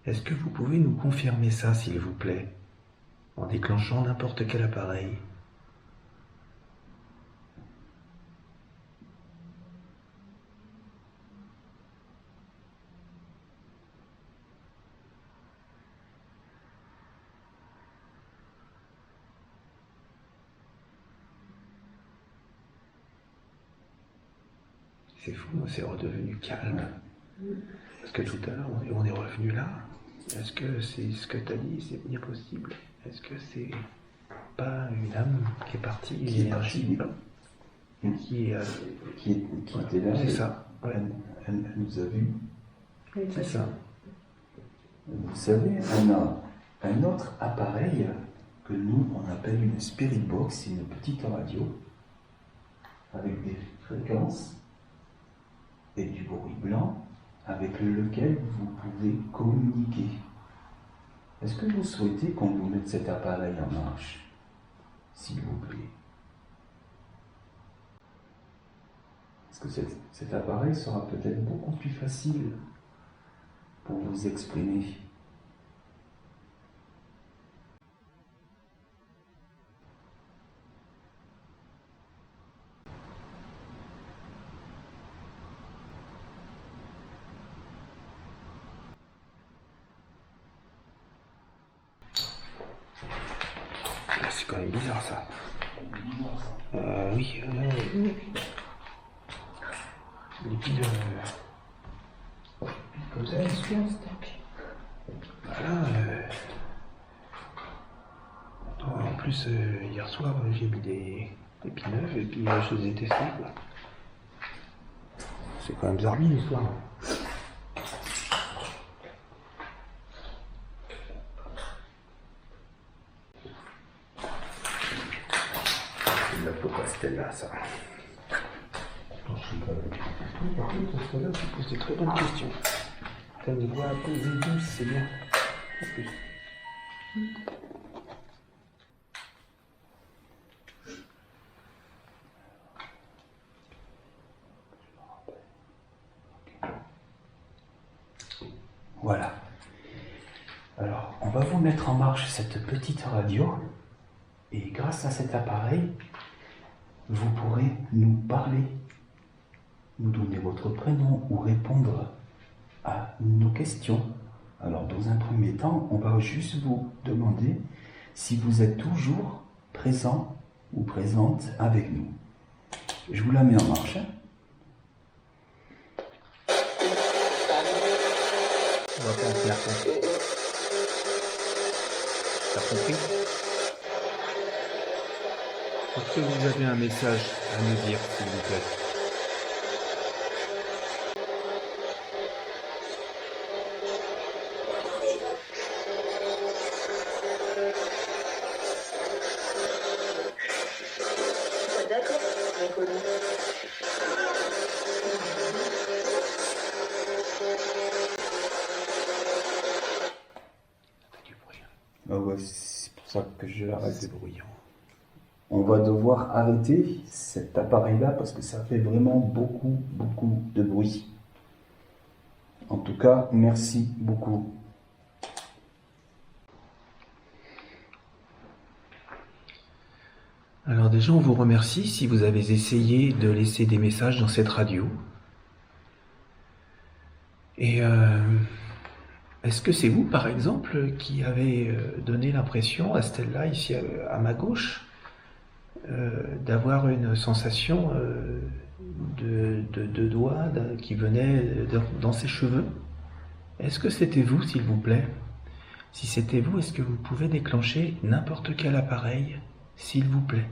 Speaker 4: Est-ce que vous pouvez nous confirmer ça, s'il vous plaît, en déclenchant n'importe quel appareil?
Speaker 3: C'est fou, c'est redevenu calme. Parce que tout à l'heure, on est revenu là. Est-ce que c'est ce que tu as dit, c'est bien possible? Est-ce que c'est pas une âme qui est partie
Speaker 4: Qui est partie,
Speaker 3: qui
Speaker 4: était là.
Speaker 3: C'est ça. Ouais.
Speaker 4: Elle nous a vus.
Speaker 3: C'est ça.
Speaker 4: Vous savez, on a un autre appareil que nous, on appelle une spirit box, c'est une petite radio avec des fréquences et du bruit blanc avec lequel vous pouvez communiquer. Est-ce que vous souhaitez qu'on vous mette cet appareil en marche, s'il vous plaît? Parce que cet appareil sera peut-être beaucoup plus facile pour vous exprimer.
Speaker 3: C'est quand même bizarre ça. Oui. Les piles. Voilà. En plus, hier soir, j'ai mis des piles neuves et puis je les ai testés. Quoi. C'est quand même zarbi l'histoire. C'est de la peau pastella, ça. Par contre, à ce là tu poses des très bonnes questions. T'as une voix posée douce, c'est bien. En plus.
Speaker 4: Voilà. Alors, on va vous mettre en marche cette petite radio et grâce à cet appareil, vous pourrez nous parler, nous donner votre prénom ou répondre à nos questions. Alors, dans un premier temps, on va juste vous demander si vous êtes toujours présent ou présente avec nous. Je vous la mets en marche.
Speaker 3: On va pas en tenir compte. T'as compris?
Speaker 1: Est-ce que vous avez un message à me dire, s'il vous plaît?
Speaker 4: Ah ouais, c'est pour ça que je l'arrête.
Speaker 3: C'est bruyant.
Speaker 4: On va devoir arrêter cet appareil-là parce que ça fait vraiment beaucoup de bruit. En tout cas, merci beaucoup.
Speaker 3: Alors déjà, on vous remercie si vous avez essayé de laisser des messages dans cette radio. Et est-ce que c'est vous, par exemple, qui avez donné l'impression à Stella, ici à ma gauche, d'avoir une sensation de doigts qui venaient dans ses cheveux? Est-ce que c'était vous, s'il vous plaît? Si c'était vous, est-ce que vous pouvez déclencher n'importe quel appareil, s'il vous plaît?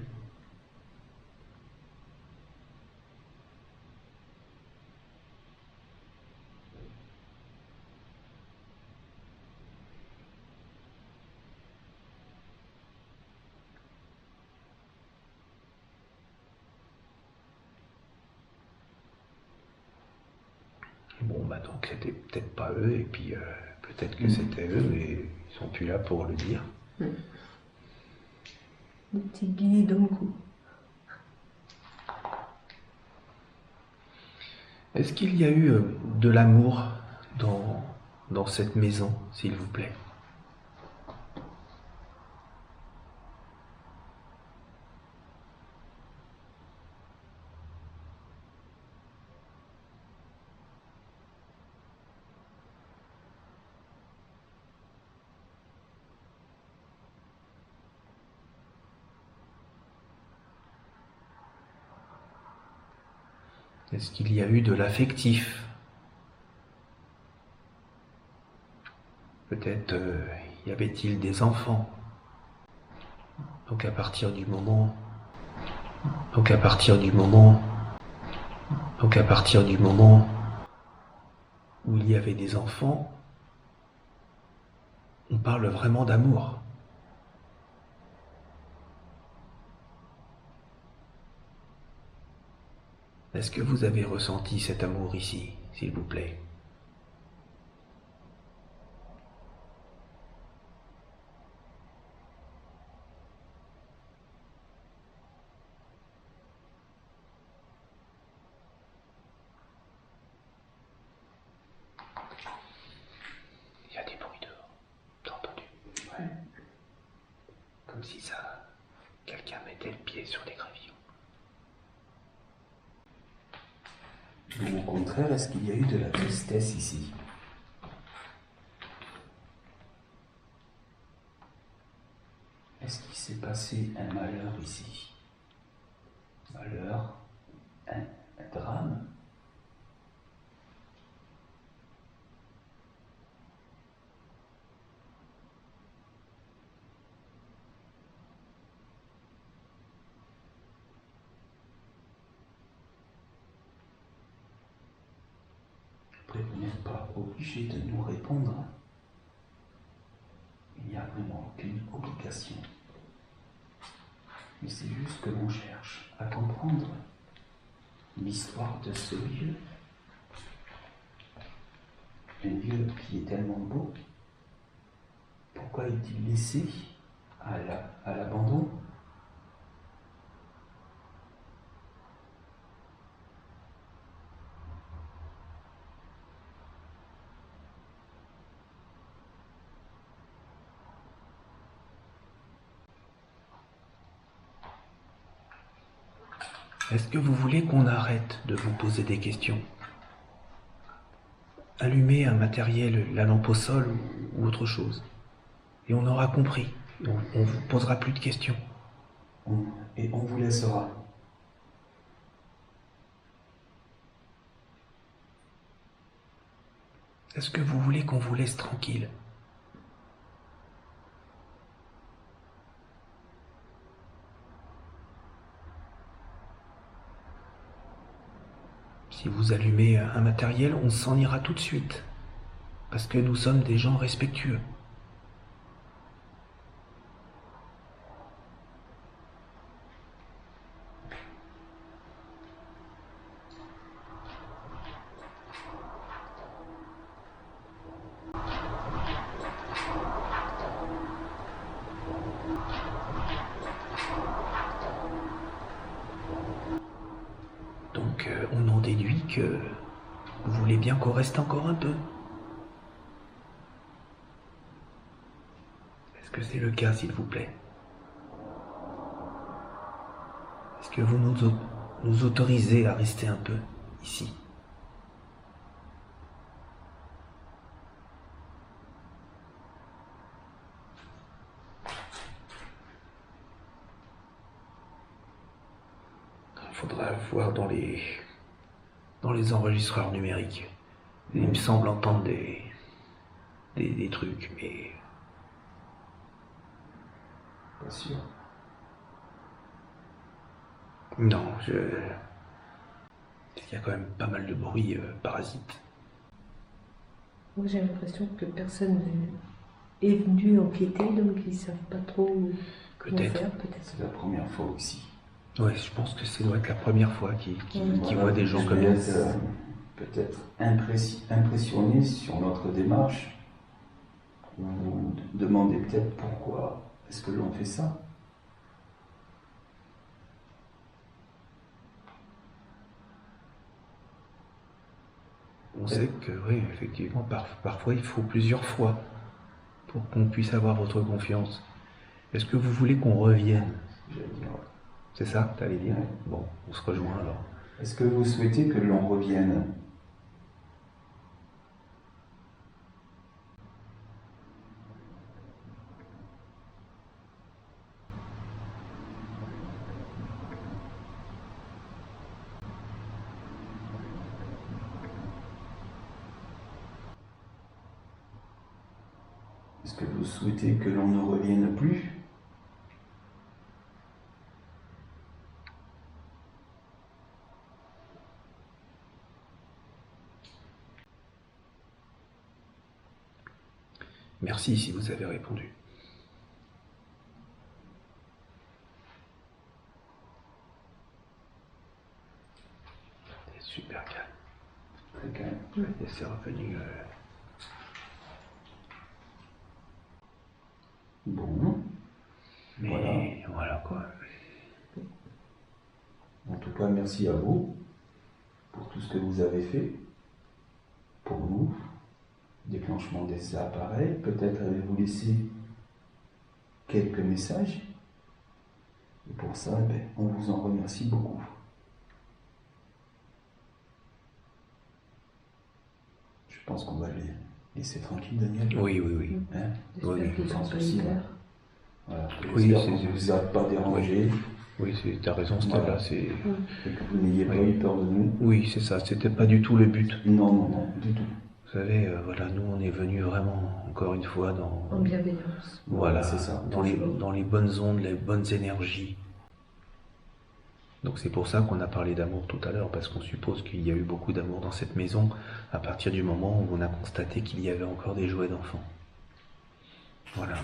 Speaker 3: Bon, bah donc c'était peut-être pas eux, et puis peut-être que c'était eux, mais ils sont plus là pour le dire.
Speaker 5: Des petits billets d'un coup.
Speaker 3: Est-ce qu'il y a eu de l'amour dans cette maison, s'il vous plaît?
Speaker 1: Est-ce qu'il y a eu de l'affectif? Peut-être y avait-il des enfants. Donc à partir du moment où il y avait des enfants, on parle vraiment d'amour. Est-ce que vous avez ressenti cet amour ici, s'il vous plaît? Il y a des bruits dehors. T'as entendu?
Speaker 3: Ouais.
Speaker 1: Comme si quelqu'un mettait le pied sur des gravillons.
Speaker 3: Ou au contraire, est-ce qu'il y a eu de la tristesse ici? Est-ce qu'il s'est passé un malheur ici? Malheur? Un drame? Après, vous n'êtes pas obligé de nous répondre. Il n'y a vraiment aucune obligation. Mais c'est juste que l'on cherche à comprendre l'histoire de ce lieu. Un lieu qui est tellement beau. Pourquoi est-il laissé à l'abandon?
Speaker 1: Est-ce que vous voulez qu'on arrête de vous poser des questions? Allumez un matériel, la lampe au sol ou autre chose. Et on aura compris. On ne vous posera plus de questions.
Speaker 3: Et on vous laissera.
Speaker 1: Est-ce que vous voulez qu'on vous laisse tranquille? Si vous allumez un matériel, on s'en ira tout de suite. Parce que nous sommes des gens respectueux. Donc on en déduit que vous voulez bien qu'on reste encore un peu. Est-ce que c'est le cas, s'il vous plaît? Est-ce que vous nous autorisez à rester un peu ici? Il faudra voir dans les enregistreurs numériques. Il me semble entendre des trucs, mais...
Speaker 3: Pas sûr.
Speaker 1: Non, il y a quand même pas mal de bruit parasite.
Speaker 5: Moi, j'ai l'impression que personne est venu enquêter, donc ils ne savent pas trop comment
Speaker 1: Peut-être.
Speaker 5: faire, peut-être.
Speaker 3: C'est la première fois aussi.
Speaker 1: Ouais, je pense que ça doit être la première fois qu'ils voient des gens comme
Speaker 3: nous.
Speaker 1: nous.
Speaker 3: Peut-être impressionné sur notre démarche. Vous vous demandez peut-être pourquoi est-ce que l'on fait ça.
Speaker 1: On sait que, oui, effectivement, parfois il faut plusieurs fois pour qu'on puisse avoir votre confiance. Est-ce que vous voulez qu'on revienne?
Speaker 3: J'allais dire.
Speaker 1: C'est ça, t'allais dire?
Speaker 3: Ouais.
Speaker 1: Bon, on se rejoint alors.
Speaker 3: Est-ce que vous souhaitez que l'on revienne?
Speaker 4: Est-ce que vous souhaitez que l'on ne revienne plus?
Speaker 3: Merci si vous avez répondu. C'est super calme.
Speaker 4: Très calme.
Speaker 3: Et c'est revenu.
Speaker 4: Bon.
Speaker 3: Mais voilà quoi.
Speaker 4: En tout cas, merci à vous pour tout ce que vous avez fait pour nous. Déclenchement des appareils, peut-être avez-vous laissé quelques messages. Et pour ça, on vous en remercie beaucoup. Je pense qu'on va les laisser tranquilles, Daniel.
Speaker 3: Oui, oui, oui.
Speaker 4: Hein?
Speaker 3: Oui,
Speaker 5: J'espère qu'ils
Speaker 4: sans
Speaker 5: sont
Speaker 4: souci,
Speaker 5: solitaires.
Speaker 4: Voilà.
Speaker 3: Oui,
Speaker 4: J'espère
Speaker 3: c'est-
Speaker 4: qu'on ne vous a pas dérangé
Speaker 3: Oui, t'as raison, Stella.
Speaker 4: Voilà.
Speaker 3: C'est...
Speaker 4: et que vous n'ayez pas
Speaker 3: Oui.
Speaker 4: eu peur de nous.
Speaker 3: Oui, c'est ça. C'était pas du tout le but.
Speaker 4: Non, non, non, du tout.
Speaker 3: Vous savez, voilà, nous on est venus vraiment, encore une fois,
Speaker 5: En bienveillance.
Speaker 3: voilà,
Speaker 4: c'est ça.
Speaker 3: dans les bonnes ondes, les bonnes énergies. Donc c'est pour ça qu'on a parlé d'amour tout à l'heure, parce qu'on suppose qu'il y a eu beaucoup d'amour dans cette maison à partir du moment où on a constaté qu'il y avait encore des jouets d'enfants. Voilà.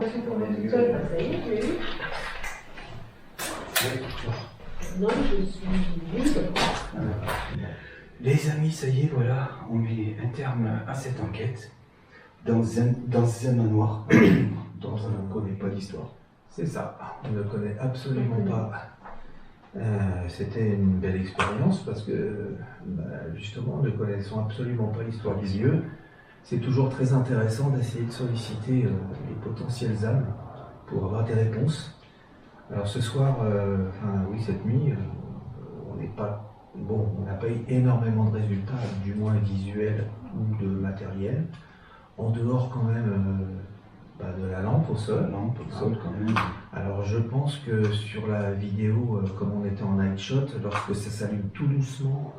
Speaker 5: Je suis tombée toute seule, bah, ça y est, tu l'as eu? Non, je suis libre.
Speaker 4: Les amis, ça y est, voilà, on met un terme à cette enquête dans un manoir dont on ne connaît pas l'histoire.
Speaker 2: C'est ça, on ne connaît absolument pas. C'était une belle expérience parce que, justement, ne connaissant absolument pas l'histoire du lieu, c'est toujours très intéressant d'essayer de solliciter les potentielles âmes pour avoir des réponses. Alors ce soir, oui, cette nuit, on n'est pas, bon, on n'a pas eu énormément de résultats, du moins visuels ou de matériel, en dehors quand même de la lampe au sol.
Speaker 4: Quand même.
Speaker 2: Alors je pense que sur la vidéo, comme on était en night shot, lorsque ça s'allume tout doucement,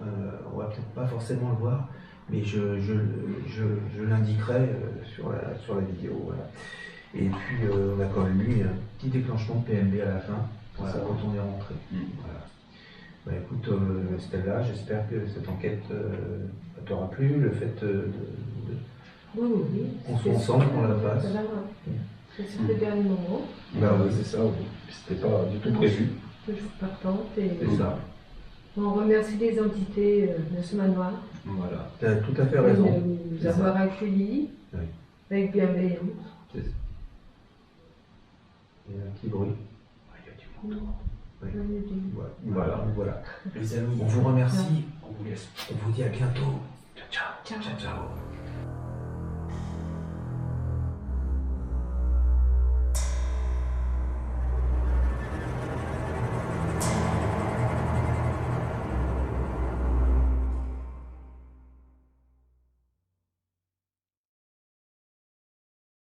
Speaker 2: on va peut-être pas forcément le voir, mais je l'indiquerai sur la vidéo. Voilà. Et puis on a quand même eu un petit déclenchement de PMB à la fin, voilà,
Speaker 4: Ça.
Speaker 2: quand on est rentré. Voilà. Bah, écoute Stella, j'espère que cette enquête t'aura plu, le fait
Speaker 5: Oui, oui, oui.
Speaker 2: qu'on soit ensemble, qu'on la fasse.
Speaker 5: Ça va, c'est le dernier moment.
Speaker 2: Bah oui, c'est ça, oui. C'était pas du tout prévu.
Speaker 5: Toujours partante. Et
Speaker 2: C'est ça.
Speaker 5: on remercie les entités de ce manoir
Speaker 2: Voilà. Tu as tout à fait raison.
Speaker 5: de nous
Speaker 2: C'est
Speaker 5: avoir
Speaker 2: ça.
Speaker 5: accueillis
Speaker 2: Oui.
Speaker 5: avec bienveillance.
Speaker 2: C'est ça. Il y a un petit bruit.
Speaker 3: Il y a du monde.
Speaker 2: Oui.
Speaker 5: Oui.
Speaker 2: Voilà.
Speaker 4: Les amis,
Speaker 2: On vous remercie.
Speaker 4: on vous laisse.
Speaker 2: On vous dit à bientôt.
Speaker 3: Ciao, ciao.
Speaker 5: Ciao.
Speaker 2: Ciao.